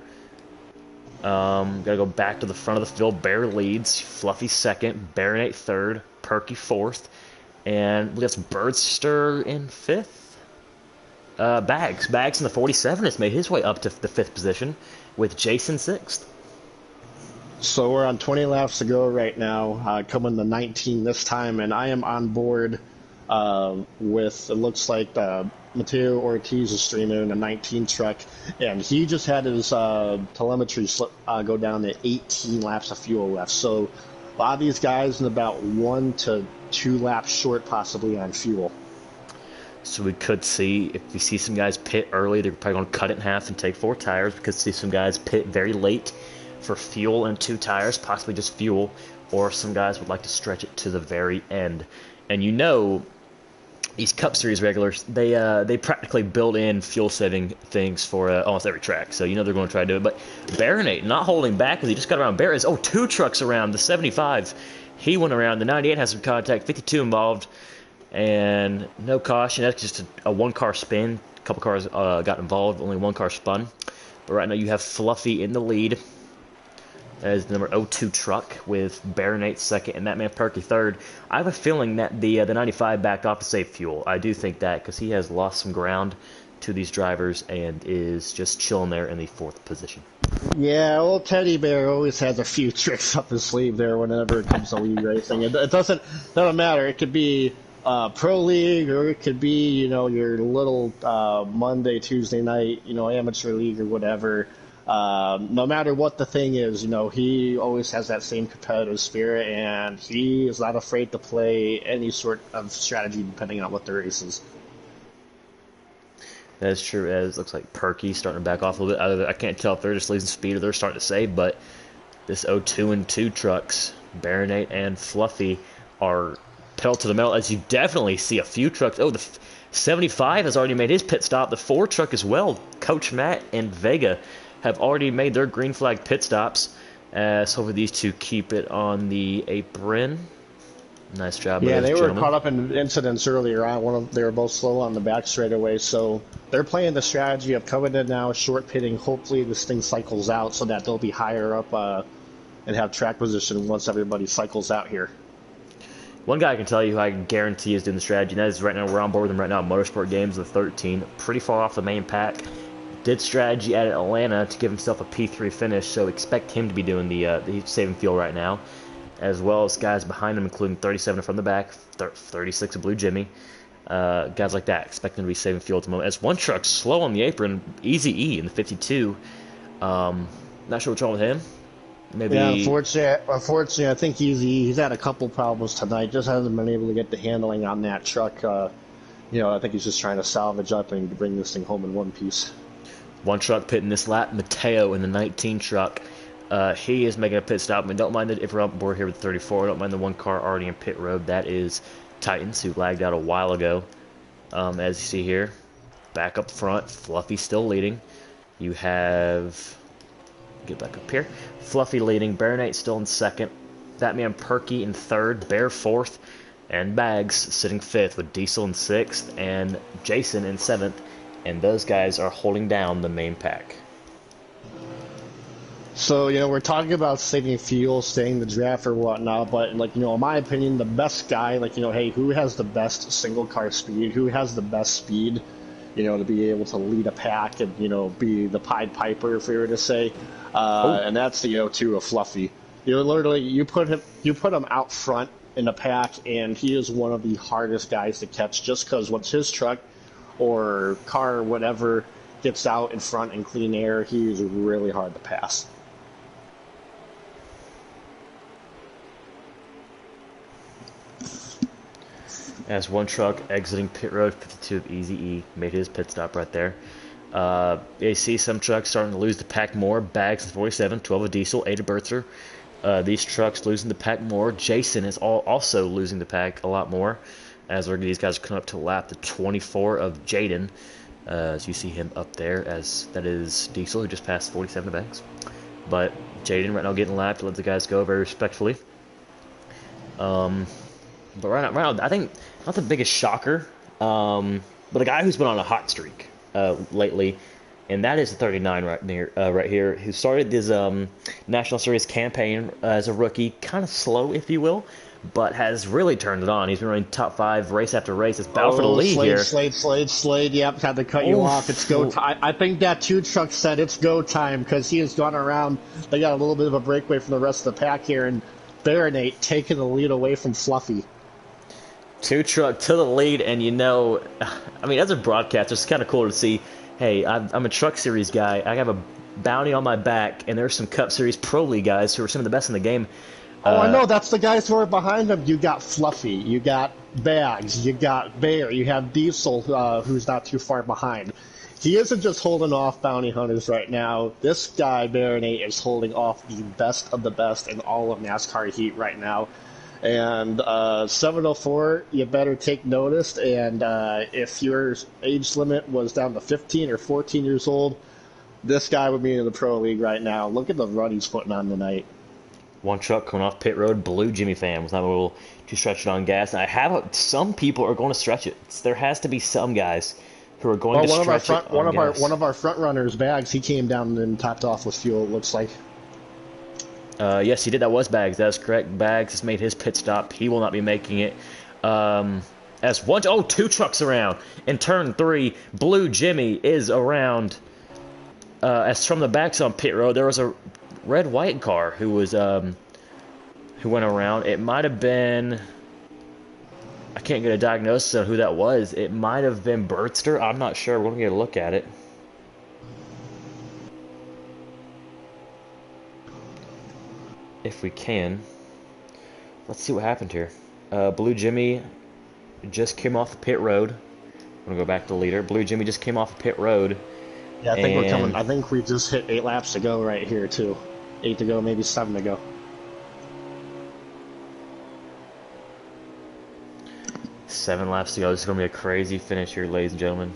Gotta go back to the front of the field. Bear leads, Fluffy 2nd, Baronet 3rd, Perky 4th, and we got some Birdster in 5th. Bags in the 47 has made his way up to the 5th position, with Jason 6th. So we're on 20 laps to go right now, coming to 19 this time, and I am on board with, it looks like Mateo Ortiz is streaming in a 19 truck, and he just had his telemetry go down to 18 laps of fuel left. So a lot of these guys in about 1 to 2 laps short possibly on fuel. So we could see, if we see some guys pit early, they're probably going to cut it in half and take 4 tires. We could see some guys pit very late for fuel and 2 tires, possibly just fuel, or some guys would like to stretch it to the very end. And you know, these Cup Series regulars, they practically build in fuel-saving things for almost every track, so you know they're going to try to do it. But Baronet not holding back because he just got around Bear. 2 trucks around, the 75. He went around, the 98 has some contact, 52 involved, and no caution. That's just a 1-car spin. A couple cars got involved, only 1 car spun. But right now you have Fluffy in the lead as the number 02 truck with Baronet 2nd and that man Perky 3rd. I have a feeling that the 95 backed off to save fuel. I do think that because he has lost some ground to these drivers and is just chilling there in the 4th position. Yeah, old Teddy Bear always has a few tricks up his sleeve there whenever it comes to league racing. It doesn't matter. It could be pro league, or it could be your little Monday, Tuesday night amateur league or whatever. No matter what the thing is, he always has that same competitive spirit, and he is not afraid to play any sort of strategy depending on what the race is. That's true, as looks like Perky starting to back off a little bit. I can't tell if they're just losing speed or they're starting to save, but this 02 and 2 trucks, Baronet and Fluffy, are pedal to the metal, as you definitely see a few trucks. Oh, the 75 has already made his pit stop. The 4 truck as well, Coach Matt and Vega, have already made their green flag pit stops. So hopefully these two keep it on the apron. Nice job. Yeah, they were caught up in incidents earlier on. They were both slow on the back straightaway, so they're playing the strategy of coming in now, short pitting. Hopefully this thing cycles out so that they'll be higher up and have track position once everybody cycles out here. One guy I can tell you who I can guarantee is doing the strategy, and that is right now, we're on board with him right now, Motorsport Games of 13. Pretty far off the main pack. Did strategy at Atlanta to give himself a P3 finish, so expect him to be doing the saving fuel right now, as well as guys behind him, including 37 from the back, 36 of Blue Jimmy. Guys like that, expect them to be saving fuel at the moment. As one truck slow on the apron, Easy E in the 52. Not sure what's wrong with him. Maybe. Yeah, unfortunately, I think he's had a couple problems tonight. Just hasn't been able to get the handling on that truck. I think he's just trying to salvage up and bring this thing home in one piece. One truck pitting this lap, Mateo in the 19 truck. He is making a pit stop. And don't mind that if we're on board here with 34. Don't mind the one car already in pit road. That is Titans, who lagged out a while ago. As you see here, back up front, Fluffy still leading. You have, get back up here, Fluffy leading, Baronate still in second, that man Perky in third, Bear fourth, and Bags sitting fifth with Diesel in sixth and Jason in seventh. And those guys are holding down the main pack. So, we're talking about saving fuel, staying in the draft or whatnot, but, in my opinion, the best guy, hey, who has the best single-car speed, who has the best speed, to be able to lead a pack and, be the Pied Piper, if we were to say, and that's, to a Fluffy. Literally, you put him out front in the pack, and he is one of the hardest guys to catch just because once his truck or car or whatever gets out in front in clean air, he is really hard to pass. As one truck exiting pit road, 52 of Easy E made his pit stop right there. You see some trucks starting to lose the pack more. Bags in 47, 12 of Diesel, 8 of Bertzer. These trucks losing the pack more. Jason is also losing the pack a lot more. As these guys are coming up to lap the 24 of Jaden. As you see him up there, as that is Diesel, who just passed 47 of Bags. But Jaden right now getting lapped to let the guys go very respectfully. But right now, I think not the biggest shocker, but a guy who's been on a hot streak lately, and that is the 39 right here, who started his National Series campaign as a rookie, kind of slow, if you will, but has really turned it on. He's been running top 5 race after race. It's battle for the lead here. Slade. Yep, had to cut you off. It's go time. I think that 2 truck said it's go time because he has gone around. They got a little bit of a breakaway from the rest of the pack here, and Baronate taking the lead away from Fluffy. 2 truck to the lead, and as a broadcaster, it's kind of cool to see, hey, I'm a truck series guy. I have a bounty on my back, and there's some Cup Series Pro League guys who are some of the best in the game. I know. That's the guys who are behind him. You got Fluffy. You got Bags. You got Bear. You have Diesel, who's not too far behind. He isn't just holding off bounty hunters right now. This guy, Baronate, is holding off the best of the best in all of NASCAR heat right now. And 704, you better take notice. And if your age limit was down to 15 or 14 years old, this guy would be in the Pro League right now. Look at the run he's putting on tonight. One truck coming off pit road, blue Jimmy fan was not able to stretch it on gas. And some people are going to stretch it. There has to be some guys who are going to stretch it on gas. One of our front runners, Bags, he came down and topped off with fuel, it looks like. Yes, he did. That was Bags. That's correct. Bags has made his pit stop. He will not be making it. As 2 trucks around in turn 3. Blue Jimmy is around. As from the backs on pit road, there was a red white car who was who went around. It might have been. I can't get a diagnosis on who that was. It might have been Bertster. I'm not sure. We're going to get a look at it. If we can. Let's see what happened here. Blue Jimmy just came off the pit road. I'm going to go back to the leader. Blue Jimmy just came off the pit road. Yeah, I think we're coming. I think we just hit 8 laps to go right here, too. 8 to go, maybe 7 to go. 7 laps to go. This is going to be a crazy finish here, ladies and gentlemen.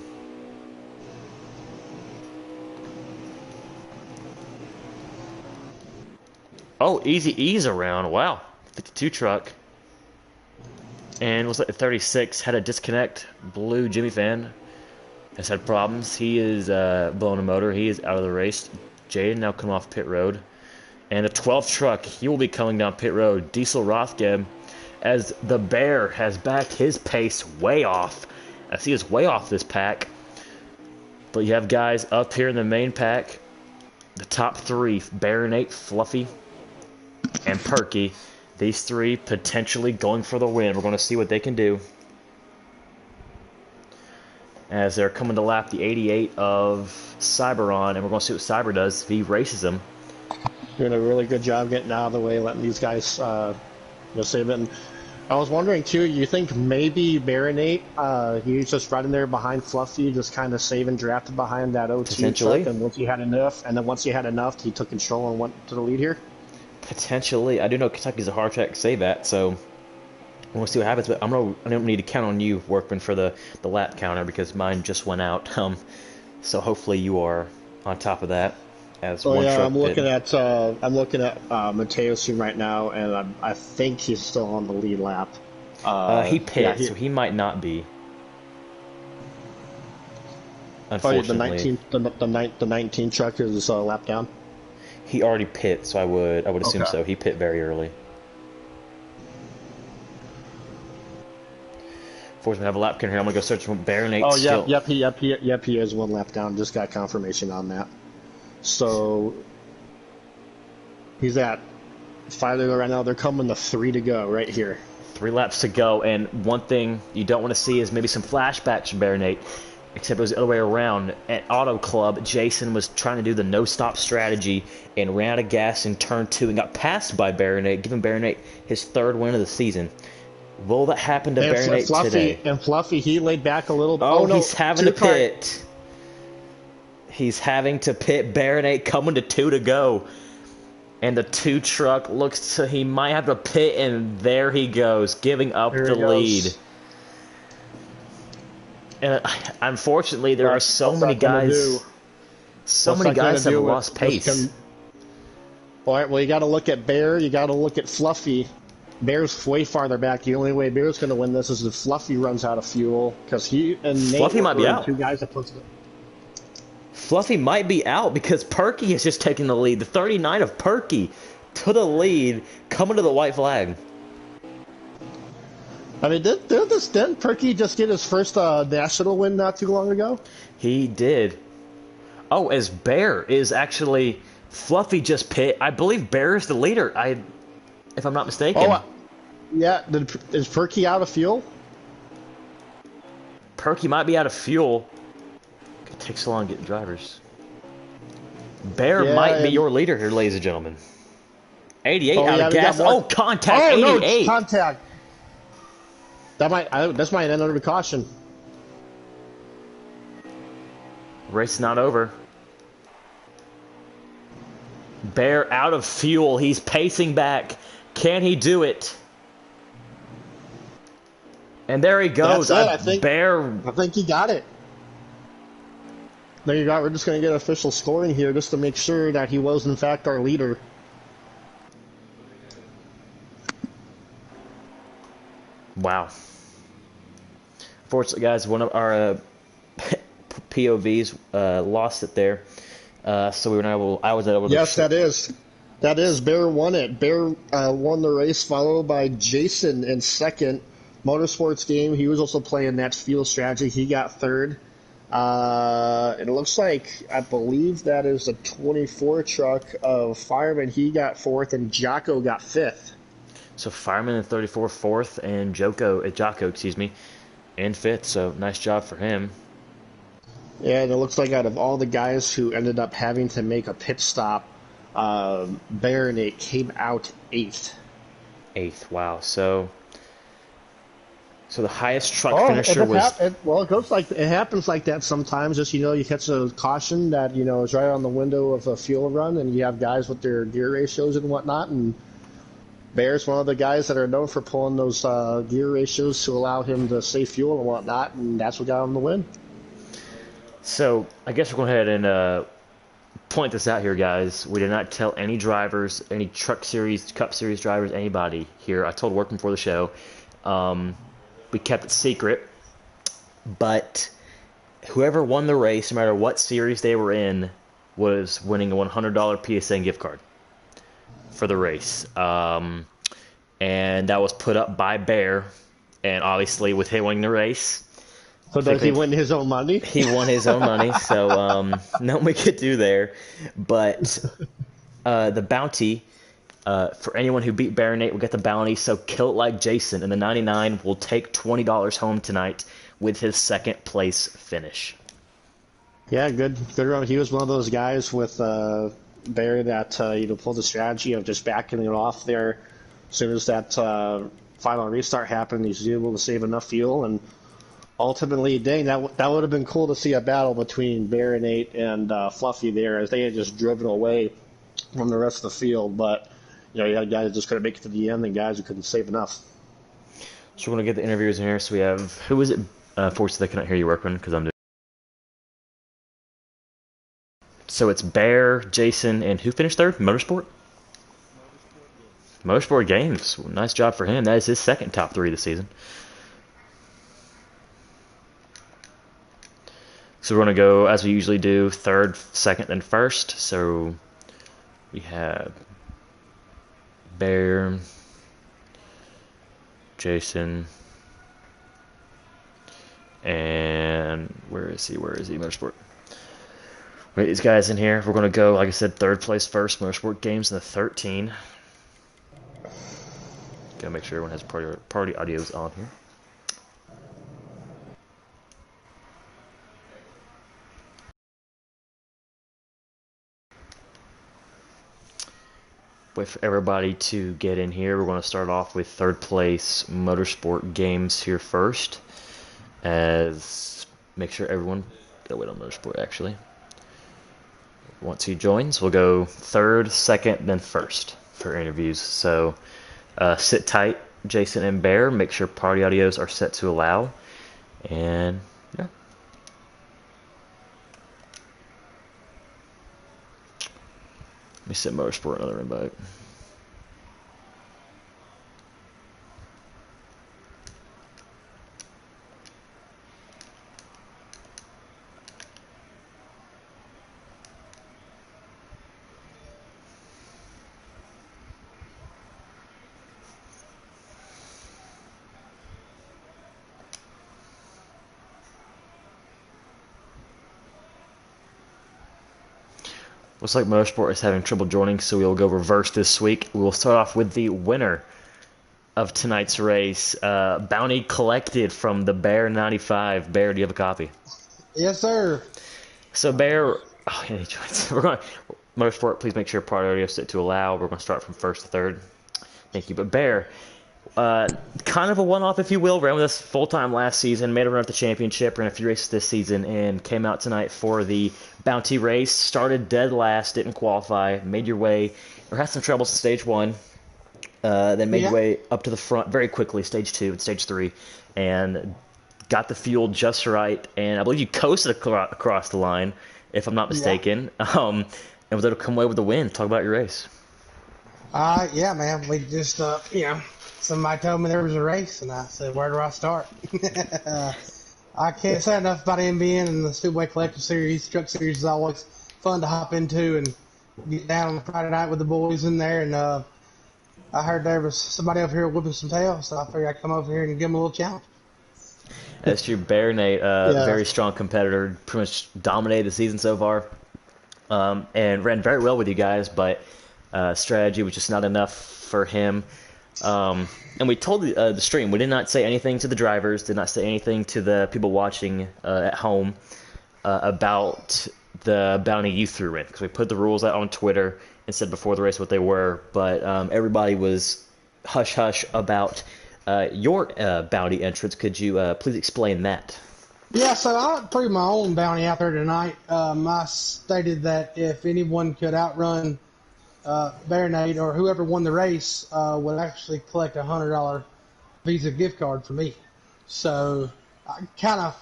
Oh, Easy E's around. Wow. 52 truck. And looks like the 36 had a disconnect. Blue Jimmy fan has had problems. He is blowing a motor. He is out of the race. Jaden now come off pit road. And a 12 truck, he will be coming down pit road. Diesel Rothgeb, as the Bear has backed his pace way off. I see it's way off this pack. But you have guys up here in the main pack. The top 3, Baronate, Fluffy, and Perky. These 3 potentially going for the win. We're going to see what they can do. As they're coming to lap the 88 of Cyberon, and we're going to see what Cyber does if he races them. Doing a really good job getting out of the way, letting these guys, save it. And I was wondering too. You think maybe Baronate, he's just running there behind Fluffy, just kind of saving drafted behind that OT truck, Potentially. and once he had enough, he took control and went to the lead here. Potentially. I do know Kentucky's a hard track to say that, so we'll see what happens. But I don't need to count on you, Workman, for the lap counter because mine just went out. So hopefully you are on top of that. As Oh one yeah, truck I'm did. looking at Mateo's team right now, and I think he's still on the lead lap. He pit, so he might not be. Oh, yeah, the Unfortunately, 19 the 19 truck is lap down. he already pit, so I would assume Okay. so. He pit very early. Fortunately, I have a lap counter here. I'm gonna go search for Baronate. Oh Still. he is one lap down. Just got confirmation on that. So he's at 5 to go right now. They're coming to 3 to go right here. 3 laps to go, and one thing you don't want to see is maybe some flashbacks from Baronate, except it was the other way around. At Auto Club, Jason was trying to do the no-stop strategy and ran out of gas in turn 2 and got passed by Baronate, giving Baronate his 3rd win of the season. Will that happen to Baronate today? And Fluffy, he laid back a little. Oh, no, he's having to two-car- pit. He's having to pit. Baronate coming to 2 to go. And the 2 truck looks to, he might have to pit, and there he goes, giving up There the he goes. lead. Unfortunately, there are so What's many that gonna guys. do? So What's many that gonna guys have do with- lost pace. All right, well, you got to look at Bear. You got to look at Fluffy. Bear's way farther back. The only way Bear's going to win this is if Fluffy runs out of fuel, because he and Nate Fluffy might be were out. 2 guys that put. Fluffy might be out because Perky has just taken the lead. The 39 of Perky to the lead, coming to the white flag. I mean, didn't Perky just get his first national win not too long ago? He did. Oh, as Bear is actually Fluffy just pit. I believe Bear is the leader. If I'm not mistaken. Yeah. Is Perky out of fuel? Perky might be out of fuel. It takes so long to get drivers. Bear Yeah, might be and- your leader here, ladies and gentlemen. 88 Oh, out yeah, of we gas. got more- Oh, contact Oh no, 88. contact. This might end under caution. Race not over. Bear out of fuel. He's pacing back. Can he do it? And there he goes. That's it, I think. Bear. I think he got it. There you go. We're just going to get official scoring here just to make sure that he was, in fact, our leader. Wow. Fortunately, guys, one of our POVs lost it there. So we were not able. I was able to. Yes, that is. That is. Bear won it. Bear won the race, followed by Jason in second. Motorsports game. He was also playing that field strategy. He got third. It looks like, I believe that is the 24 truck of Fireman. He got fourth, and Jocko got fifth. So Fireman in 34, fourth, and Jocko, excuse me, in fifth. So nice job for him. Yeah, and it looks like out of all the guys who ended up having to make a pit stop, Baronate came out eighth. Eighth. Wow. So the highest truck finisher was. It happens like that sometimes. Just you catch a caution that is right on the window of a fuel run, and you have guys with their gear ratios and whatnot. And Bear's one of the guys that are known for pulling those gear ratios to allow him to save fuel and whatnot, and that's what got him the win. So I guess we'll go ahead and point this out here, guys. We did not tell any drivers, any Truck Series, Cup Series drivers, anybody here. I told Workman before the show. We kept it secret, but whoever won the race, no matter what series they were in, was winning a $100 PSN gift card for the race. And that was put up by Bear, and obviously with him winning the race. So does he win his own money? He won his own money, so nothing we could do there. But the bounty... for anyone who beat Baronate will get the bounty, so kill it like Jason. And the 99 will take $20 home tonight with his second place finish. Yeah, good run. He was one of those guys with Bear that pulled the strategy of just backing it off there as soon as that final restart happened. He's able to save enough fuel, and ultimately, dang, that would have been cool to see a battle between Bear, Nate, and Fluffy there, as they had just driven away from the rest of the field. But you had guys that just couldn't make it to the end, and guys who couldn't save enough. So we're gonna get the interviewers in here. So we have, who is it? Fortunately, I cannot hear you working because I'm doing. So it's Bear, Jason, and who finished third? Motorsport? Motorsport Games. Well, nice job for him. That is his second top 3 this season. So we're going to go, as we usually do, third, second, then first. So we have Bear, Jason, and where is he? Motorsport. Wait, these guys in here. We're going to go, like I said, third place first. Motorsport Games in the 13. Gotta make sure everyone has party audios on here. Wait for everybody to get in here. We're going to start off with third place Motorsport Games here first. As make sure everyone. Gotta wait on Motorsport actually. Once he joins, we'll go third, second, then first for interviews. So sit tight, Jason and Bear. Make sure party audios are set to allow. And yeah. Let me send Motorsport another invite. Looks like Motorsport is having trouble joining, so we'll go reverse this week. We will start off with the winner of tonight's race, bounty collected from the Bear 95. Bear, do you have a copy? Yes, sir. So Bear, oh, yeah, he joins. We're going. Motorsport, please make sure party audio is set to allow. We're going to start from first to third. Thank you. But Bear, kind of a one-off, if you will. Ran with us full-time last season, made a run at the championship, ran a few races this season, and came out tonight for the bounty race. Started dead last, didn't qualify, made your way, or had some troubles in stage 1, then made your way up to the front very quickly, stage 2 and stage 3, and got the fuel just right, and I believe you coasted across the line, if I'm not mistaken, and was able to come away with the win. Talk about your race. Yeah, man. We just, somebody told me there was a race, and I said, where do I start? I can't say enough about MBN and the Speedway Collective Series. Truck Series is always fun to hop into and get down on a Friday night with the boys in there. And I heard there was somebody over here whipping some tail, so I figured I'd come over here and give them a little challenge. That's true. Bear Nate, very strong competitor, pretty much dominated the season so far, and ran very well with you guys, but strategy was just not enough for him. And we told the stream, we did not say anything to the drivers, did not say anything to the people watching at home about the bounty you threw in, because we put the rules out on Twitter and said before the race what they were, but everybody was hush-hush about your bounty entrance. Could you please explain that? Yeah, so I threw my own bounty out there tonight. I stated that if anyone could outrun Baronade or whoever won the race would actually collect a $100 Visa gift card for me. So I kind of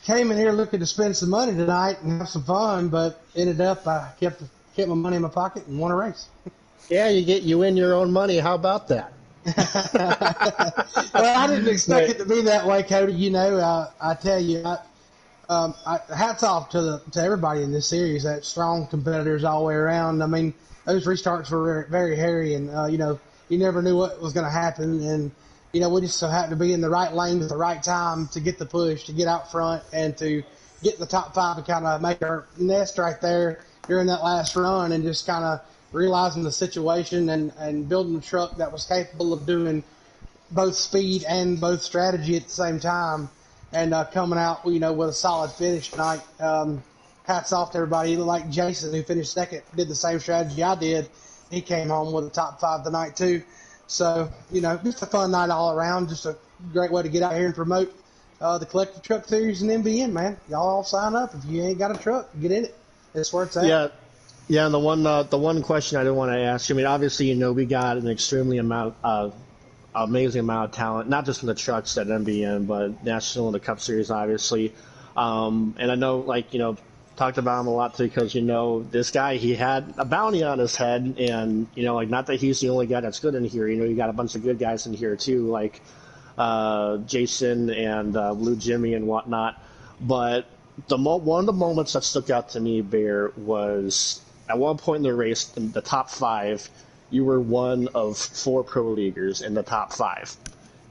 came in here looking to spend some money tonight and have some fun, but ended up I kept my money in my pocket and won a race. Yeah, you win your own money. How about that? Well, I didn't expect it to be that way, Cody. I tell you, hats off to everybody in this series. That strong competitors all the way around. I mean, those restarts were very hairy, and you never knew what was going to happen. And we just so happened to be in the right lane at the right time to get the push, to get out front, and to get in the top 5 and kind of make our nest right there during that last run, and just kind of realizing the situation and building a truck that was capable of doing both speed and both strategy at the same time. And coming out, with a solid finish tonight. Hats off to everybody. Like Jason, who finished second, did the same strategy I did. He came home with a top 5 tonight too. So, just a fun night all around. Just a great way to get out here and promote the Collective Truck Series and MBN, man. Y'all all sign up. If you ain't got a truck, get in it. That's where it's at. Yeah, and the one question I did want to ask you, I mean, obviously, we got an extremely amazing amount of talent, not just in the trucks at MBN, but national and the Cup Series, obviously. And I know, talked about him a lot too, because this guy, he had a bounty on his head, and not that he's the only guy that's good in here. You got a bunch of good guys in here too, like Jason and Blue Jimmy and whatnot. But one of the moments that stuck out to me, Bear, was at one point in the race, in the top 5, you were one of 4 pro leaguers in the top 5,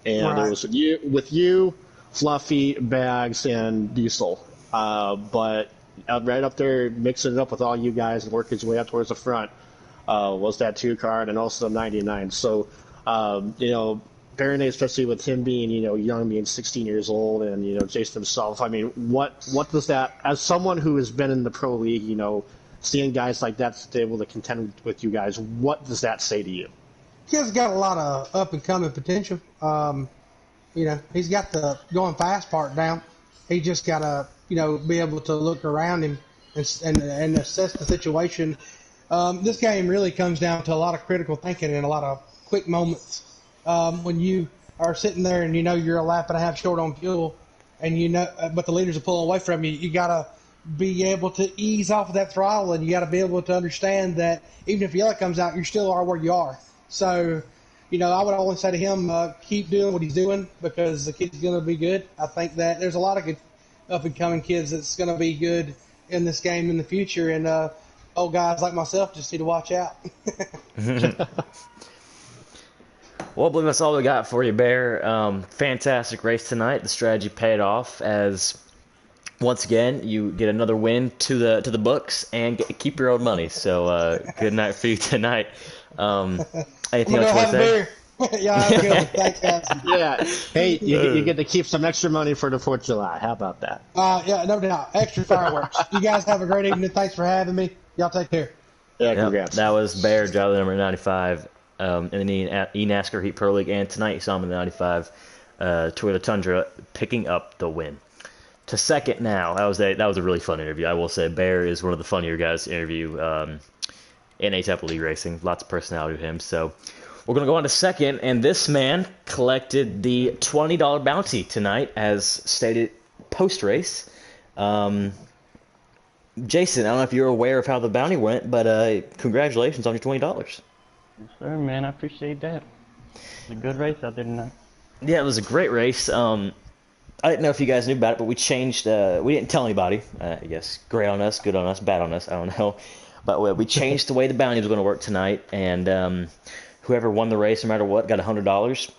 and it was with you, Fluffy, Bags, and Diesel. But right up there, mixing it up with all you guys and working his way up towards the front, was that 2 card and also the 99. So, Baronet, especially with him being, young, being 16 years old, and, Jason himself, I mean, what does that, as someone who has been in the pro league, seeing guys like that able to contend with you guys, what does that say to you? Kid's got a lot of up-and-coming potential. He's got the going fast part down. He just got to, be able to look around him and assess the situation. This game really comes down to a lot of critical thinking and a lot of quick moments. When you are sitting there and you're a lap and a half short on fuel, and but the leaders are pulling away from you, you got to be able to ease off of that throttle, and you got to be able to understand that even if yellow comes out, you still are where you are. So, I would always say to him, keep doing what he's doing, because the kid's going to be good. I think that there's a lot of good up-and-coming kids that's going to be good in this game in the future, and old guys like myself just need to watch out. Well, I believe that's all we got for you, Bear. Fantastic race tonight. The strategy paid off, as once again you get another win to the books and keep your own money. So good night for you tonight. Anything else you want to say? Yeah, I'm good. Thanks, guys. Yeah. Hey, you get to keep some extra money for the 4th of July. How about that? Yeah, no doubt. Extra fireworks. You guys have a great evening. Thanks for having me. Y'all take care. Yeah, congrats. That was Bear, driver number 95 in the NASCAR Heat Pro League, and tonight you saw him in the 95 Toyota Tundra picking up the win. To second now, that was a really fun interview. I will say Bear is one of the funnier guys to interview in A-Type League racing. Lots of personality to him. So we're going to go on to second, and this man collected the $20 bounty tonight, as stated post-race. Jason, I don't know if you're aware of how the bounty went, but congratulations on your $20. Yes, sir, man. I appreciate that. It's a good race out there tonight. Yeah, it was a great race. I didn't know if you guys knew about it, but we changed. We didn't tell anybody. I guess great on us, good on us, bad on us. I don't know. But we changed the way the bounty was going to work tonight, and whoever won the race, no matter what, got $100.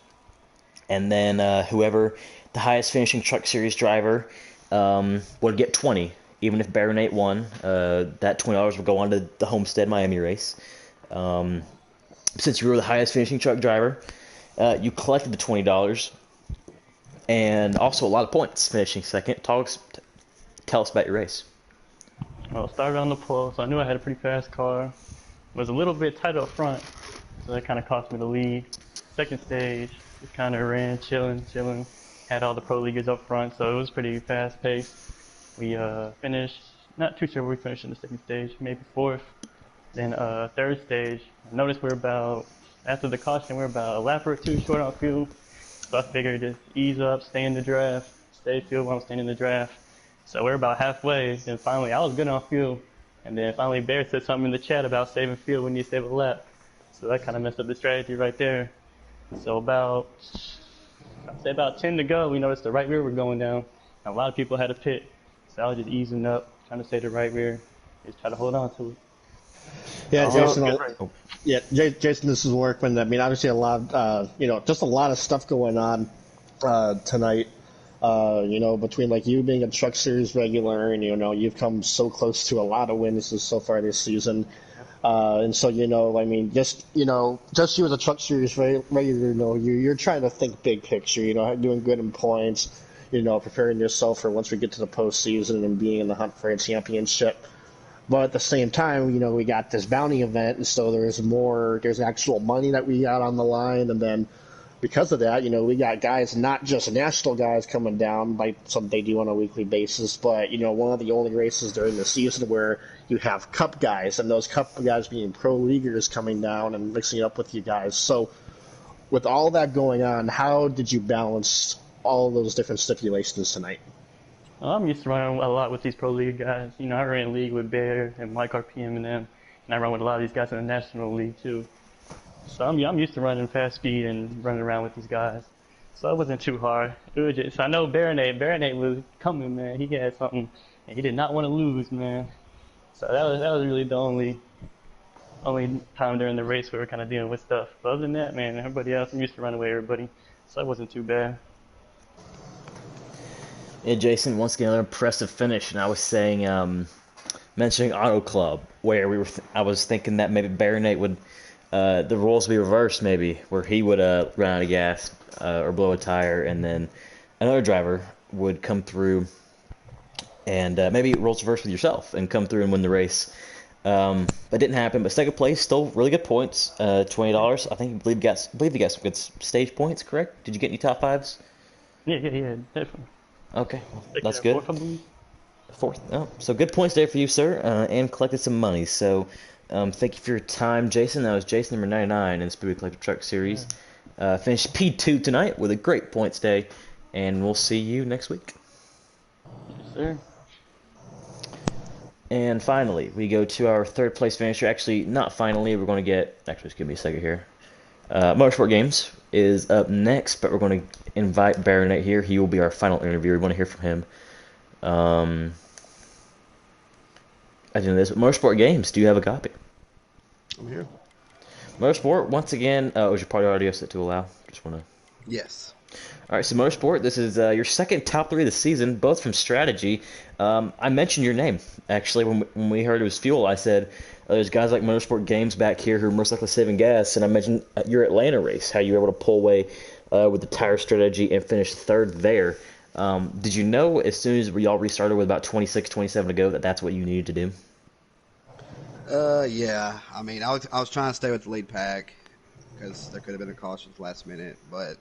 And then whoever the highest finishing Truck Series driver would get $20. Even if Baronet won, that $20 would go on to the Homestead Miami race. Since you were the highest finishing truck driver, you collected the $20. And also a lot of points, finishing second. Tell us about your race. Well, started on the pole, so I knew I had a pretty fast car. Was a little bit tight up front, so that kind of cost me the lead. Second stage, just kind of ran, chilling. Had all the pro leaguers up front, so it was pretty fast paced. We finished, not too sure where we finished in the second stage, maybe 4th. Then third stage, I noticed after the caution, we're about a lap or 2 short on fuel. So I figured just ease up, stay in the draft, stay fuel while I'm staying in the draft. So we're about halfway, and finally I was good on fuel. And then finally Bear said something in the chat about saving fuel when you save a lap. So that kind of messed up the strategy right there. So I'd say about 10 to go, we noticed the right rear were going down. And a lot of people had a pit. So I was just easing up, trying to save the right rear, just try to hold on to it. Yeah, Jason, this is Workman. I mean, obviously a lot of, just a lot of stuff going on tonight. Between like you being a Truck Series regular, and you've come so close to a lot of wins so far this season. And so I mean, just you as a Truck Series regular, you're trying to think big picture. Doing good in points. Preparing yourself for once we get to the postseason and being in the hunt for a championship. But at the same time, we got this bounty event, and so there's actual money that we got on the line, and then because of that, we got guys, not just national guys coming down like some they do on a weekly basis, but one of the only races during the season where you have cup guys, and those cup guys being pro leaguers coming down and mixing it up with you guys. So with all that going on, how did you balance all those different stipulations tonight? I'm used to running a lot with these pro league guys. I ran league with Bear and Mike RPM and them, and I run with a lot of these guys in the national league too. So I'm used to running fast speed and running around with these guys. So it wasn't too hard. It was just, I know Baronet was coming, man. He had something, and he did not want to lose, man. So that was really the only time during the race we were kind of dealing with stuff. But other than that, man, everybody else, I'm used to running with everybody, so it wasn't too bad. Yeah, Jason, once again, another impressive finish. And I was saying, mentioning Auto Club, where I was thinking that maybe Baronet would, the roles be reversed, maybe, where he would run out of gas or blow a tire, and then another driver would come through, and maybe roles reversed with yourself and come through and win the race. That didn't happen, but second place, still really good points, $20. I believe you got some good stage points, correct? Did you get any top fives? Yeah, definitely. Okay, well, that's good. Fourth, I believe. Fourth. Oh, so good points there for you, sir, and collected some money. So thank you for your time, Jason. That was Jason number 99 in the Speedway Collective Truck Series. Finished P2 tonight with a great points day, and we'll see you next week. Yes, sir. And finally, we go to our third place finisher. Actually, not finally. We're going to get... Actually, just give me a second here. Motorsport Games is up next, but we're going to invite Baronet here. He will be our final interviewer. We want to hear from him. I do this. Motorsport Games, do you have a copy? I'm here. Motorsport, once again, was your party audio set to allow? Just want to... Yes. All right, so Motorsport, this is your second top three of the season, both from strategy. I mentioned your name, actually, when we heard it was Fuel. I said, there's guys like Motorsport Games back here who are most likely saving gas, and I mentioned your Atlanta race, how you were able to pull away with the tire strategy and finish third there. Did you know as soon as we all restarted with about 26, 27 to go that that's what you needed to do? Yeah. I mean, I was trying to stay with the lead pack because there could have been a caution last minute, but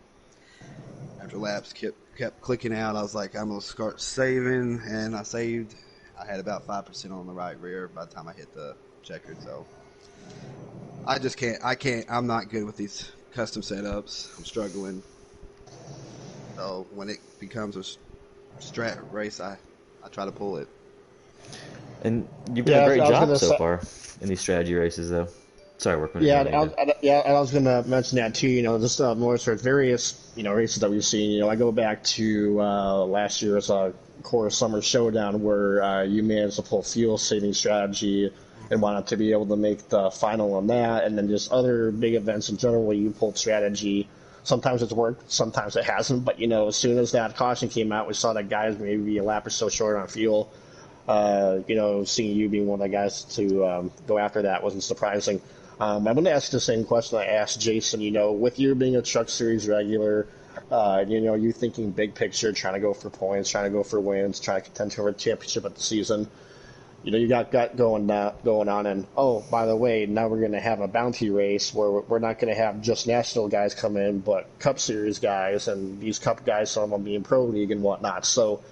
after laps kept clicking out, I was like, I'm gonna start saving, and I saved. I had about 5% on the right rear by the time I hit the checkered, so I just can't. I'm not good with these custom setups. I'm struggling. So when it becomes a strat race, I try to pull it. And you've done a great job so far in these strategy races, though. Sorry, working. Yeah, and I was going to mention that too. Just more sort of various races that we've seen. I go back to last year's Core Summer Showdown where you managed to pull fuel saving strategy and wanted to be able to make the final on that, and then just other big events in general where you pulled strategy. Sometimes it's worked, sometimes it hasn't. But as soon as that caution came out, we saw that guys maybe a lap or so short on fuel. Seeing you being one of the guys to go after that wasn't surprising. I'm going to ask the same question I asked Jason. With you being a Truck Series regular, you thinking big picture, trying to go for points, trying to go for wins, trying to contend for a championship at the season. You got going on, and by the way, now we're going to have a bounty race where we're not going to have just national guys come in, but Cup Series guys, and these Cup guys, some of them being Pro League and whatnot. So,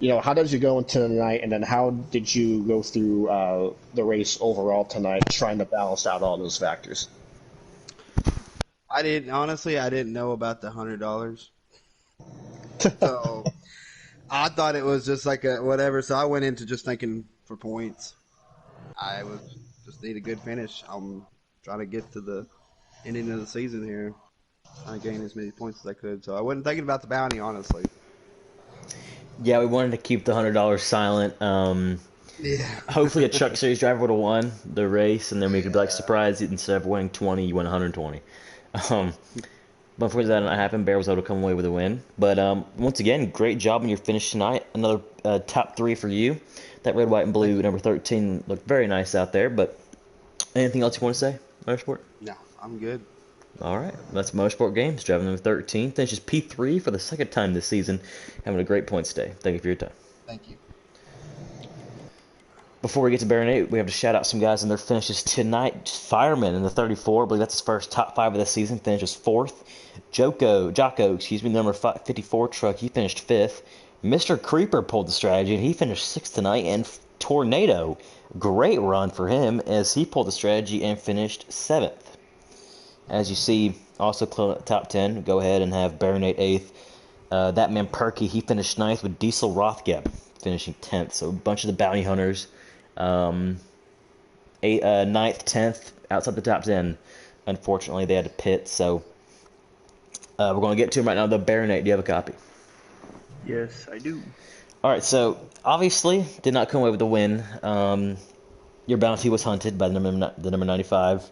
how did you go into tonight, and then how did you go through the race overall tonight, trying to balance out all those factors? I didn't know about the $100. So I thought it was just like a whatever. So I went into just thinking for points. I just need a good finish. I'm trying to get to the ending of the season here, trying to gain as many points as I could. So I wasn't thinking about the bounty, honestly. Yeah, we wanted to keep the $100 silent. Yeah. Hopefully a Truck Series driver would have won the race, and then we could be like, surprise, instead of winning 20, you win 120. But unfortunately that didn't happen. Bear was able to come away with a win. But once again, great job on your finish tonight. Another top three for you. That red, white, and blue number 13 looked very nice out there. But anything else you want to say, Motorsport? No, I'm good. All right, that's Motorsport Games. Driving number 13 finishes P3 for the second time this season, having a great points day. Thank you for your time. Thank you. Before we get to Baronet, we have to shout out some guys in their finishes tonight. Fireman in the 34, I believe that's his first top 5 of the season, finishes 4th. Jocko, number 54 truck, he finished 5th. Mr. Creeper pulled the strategy, and he finished 6th tonight. And Tornado, great run for him as he pulled the strategy and finished 7th. As you see, also top 10, go ahead and have Baronet 8th. That man Perky, he finished 9th with Diesel Rothgeb finishing 10th. So a bunch of the bounty hunters, 9th, 10th, outside the top 10. Unfortunately, they had to pit. So we're going to get to them right now. The Baronet, do you have a copy? Yes, I do. All right, so obviously did not come away with the win. Your bounty was hunted by the number 95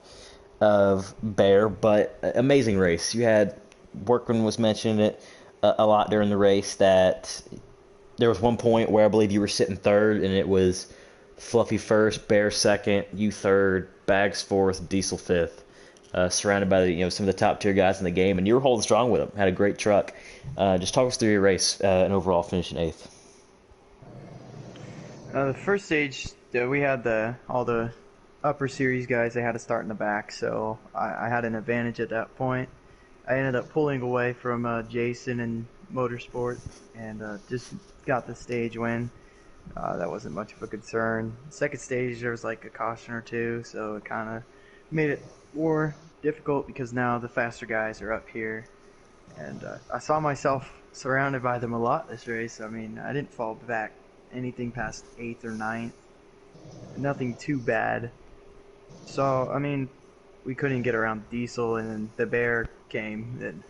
of Bear, but amazing race. You had Workman was mentioning it a lot during the race that there was one point where I believe you were sitting 3rd, and it was Fluffy 1st, Bear 2nd, you 3rd, Bags 4th, Diesel 5th, surrounded by some of the top tier guys in the game, and you were holding strong with them. Had a great truck. Just talk us through your race and overall finishing 8th. The first stage, we had all the upper series guys. They had to start in the back, so I had an advantage at that point. I ended up pulling away from Jason and Motorsport and just got the stage win. That wasn't much of a concern. Second stage, there was like a caution or two, so it kind of made it more difficult because now the faster guys are up here. And I saw myself surrounded by them a lot this race. I mean, I didn't fall back anything past 8th or 9th. Nothing too bad. So, I mean, we couldn't get around Diesel, and then the Bear came, and,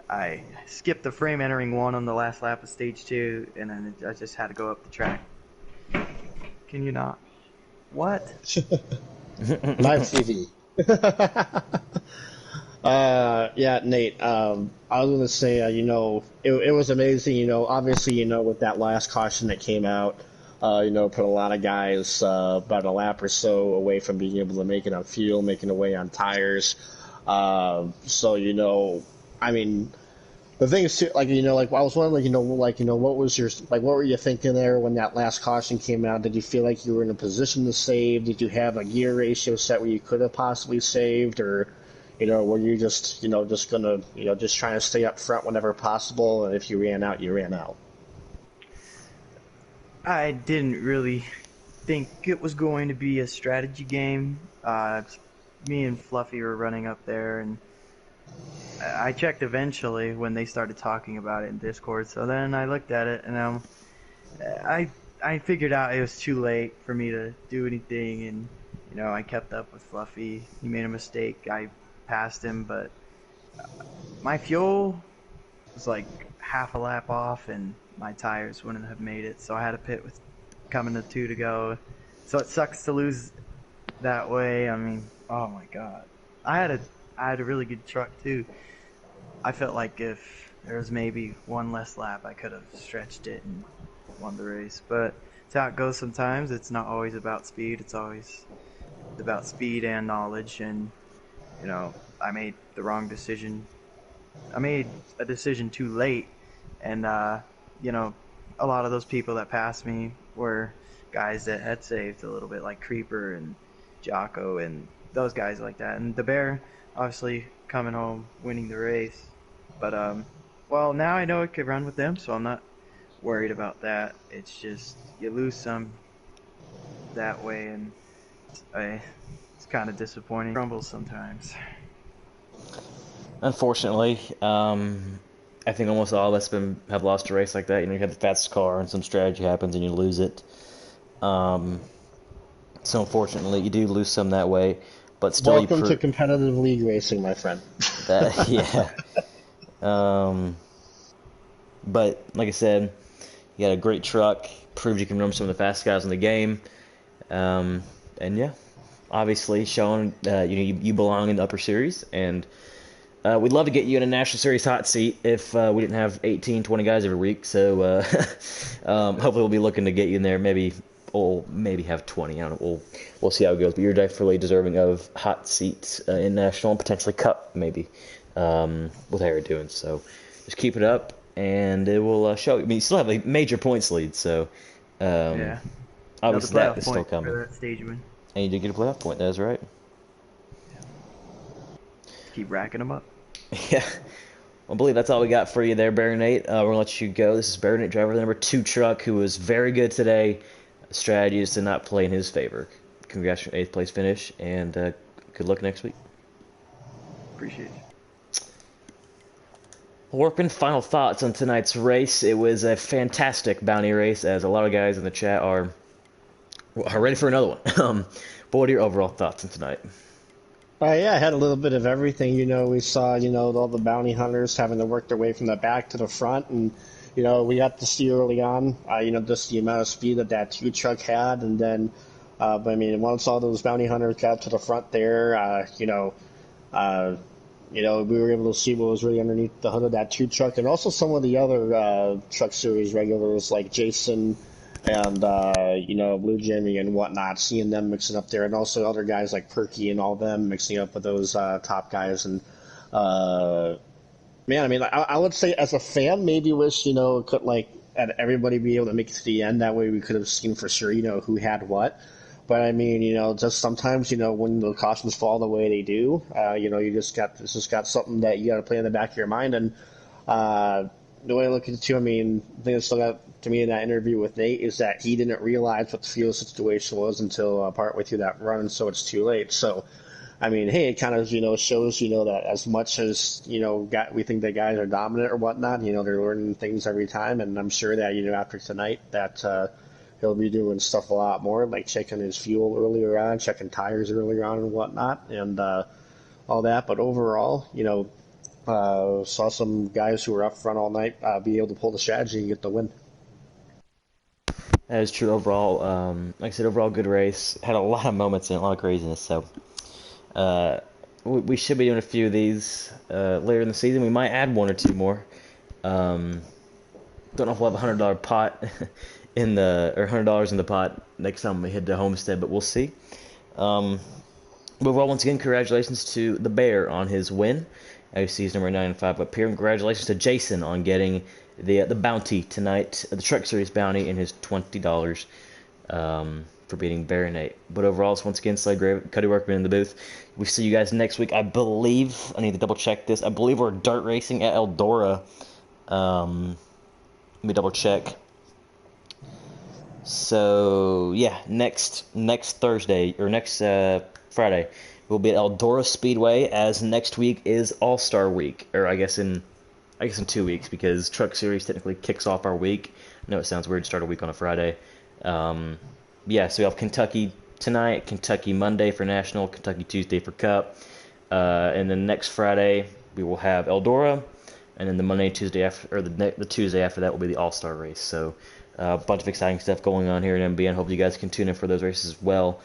I skipped the frame entering 1 on the last lap of stage 2, and then I just had to go up the track. Can you not? What? Live TV. Yeah, Nate. I was gonna say, it was amazing. Obviously, with that last caution that came out, put a lot of guys about a lap or so away from being able to make it on fuel, making away on tires. So, I mean, the thing is, too, I was wondering, what was what were you thinking there when that last caution came out? Did you feel like you were in a position to save? Did you have a gear ratio set where you could have possibly saved, or, were you just gonna, just trying to stay up front whenever possible, and if you ran out, you ran out? I didn't really think it was going to be a strategy game. Me and Fluffy were running up there, and I checked eventually when they started talking about it in Discord. So then I looked at it, and I figured out it was too late for me to do anything, and I kept up with Fluffy. He made a mistake. I passed him, but my fuel was like half a lap off, and my tires wouldn't have made it, so I had to pit with coming to 2 to go. So it sucks to lose that way. I mean, oh my god, I had a really good truck too. I felt like if there was maybe one less lap, I could have stretched it and won the race. But it's how it goes sometimes. It's not always about speed. It's always about speed and knowledge. And I made the wrong decision. I made a decision too late, and a lot of those people that passed me were guys that had saved a little bit, like Creeper and Jocko and those guys like that. And the Bear, obviously, coming home, winning the race. But, well, now I know I could run with them, so I'm not worried about that. It's just, you lose some that way, and it's kind of disappointing. Crumbles sometimes. Unfortunately, I think almost all of us have lost a race like that. You have the fastest car, and some strategy happens, and you lose it. So unfortunately, you do lose some that way. But still, welcome to competitive league racing, my friend. Yeah. But like I said, you got a great truck. Proved you can run some of the fastest guys in the game. And yeah, obviously showing you belong in the upper series, and we'd love to get you in a National Series hot seat if we didn't have 18, 20 guys every week. So hopefully we'll be looking to get you in there. Maybe we'll have 20. I don't know. We'll see how it goes. But you're definitely deserving of hot seats in National and potentially Cup maybe with how you're doing. So just keep it up, and it will show. I mean, you still have a major points lead. So yeah. Obviously, Another that playoff is still point coming. for that stage win. And you did get a playoff point. That is right. Keep racking them up. Yeah. I believe that's all we got for you there, Barry Nate. We're going to let you go. This is Barry Nate, driver of the number 2 truck, who was very good today. Strategy is to not play in his favor. Congrats on your 8th place finish, and good luck next week. Appreciate you. Warpin, final thoughts on tonight's race. It was a fantastic bounty race, as a lot of guys in the chat are ready for another one. But what are your overall thoughts on tonight? Yeah, I had a little bit of everything. We saw, all the bounty hunters having to work their way from the back to the front. And, we got to see early on, just the amount of speed that 2 truck had. And then, but I mean, once all those bounty hunters got to the front there, we were able to see what was really underneath the hood of that 2 truck. And also some of the other truck series regulars like Jason and Blue Jimmy and whatnot, seeing them mixing up there, and also other guys like Perky and all them mixing up with those top guys. And man, I mean, I would say as a fan, maybe wish could had everybody be able to make it to the end. That way, we could have seen for sure who had what. But I mean, just sometimes when the cautions fall the way they do, you just got something that you got to play in the back of your mind. And the way I look at it too, I mean, the thing that still got to me in that interview with Nate is that he didn't realize what the fuel situation was until partway through that run, so it's too late. So, I mean, hey, it kind of shows that as much as we think that guys are dominant or whatnot, they're learning things every time, and I'm sure that after tonight that he'll be doing stuff a lot more, like checking his fuel earlier on, checking tires earlier on, and whatnot, and all that. But overall, saw some guys who were up front all night be able to pull the strategy and get the win. That is true overall. Like I said, overall good race. Had a lot of moments and a lot of craziness. So we should be doing a few of these later in the season. We might add 1 or 2 more. Don't know if we'll have $100 pot or $100 in the pot next time we head to Homestead, but we'll see. But overall, once again, congratulations to the Bear on his win. Obviously, he's number 9 and 5 up here. And congratulations to Jason on getting the bounty tonight, the Truck Series bounty, and his $20 for beating Barry Nate. But overall, it's once again Slade Gray, Cody Workman in the booth. We see you guys next week. I believe, I need to double check this, I believe we're dirt racing at Eldora. Let me double check. So, yeah, next Thursday, or next Friday, we'll be at Eldora Speedway, as next week is All-Star Week, or I guess in 2 weeks, because Truck Series technically kicks off our week. I know it sounds weird to start a week on a Friday. Yeah, so we have Kentucky tonight, Kentucky Monday for National, Kentucky Tuesday for Cup. And then next Friday, we will have Eldora. And then the Monday, Tuesday after, or the Tuesday after that will be the All-Star race. So a bunch of exciting stuff going on here at MBN. Hope you guys can tune in for those races as well.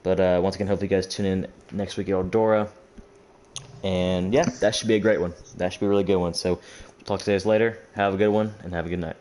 But once again, hope you guys tune in next week at Eldora. And yeah, that should be a great one. That should be a really good one. So we'll talk to you guys later. Have a good one, and have a good night.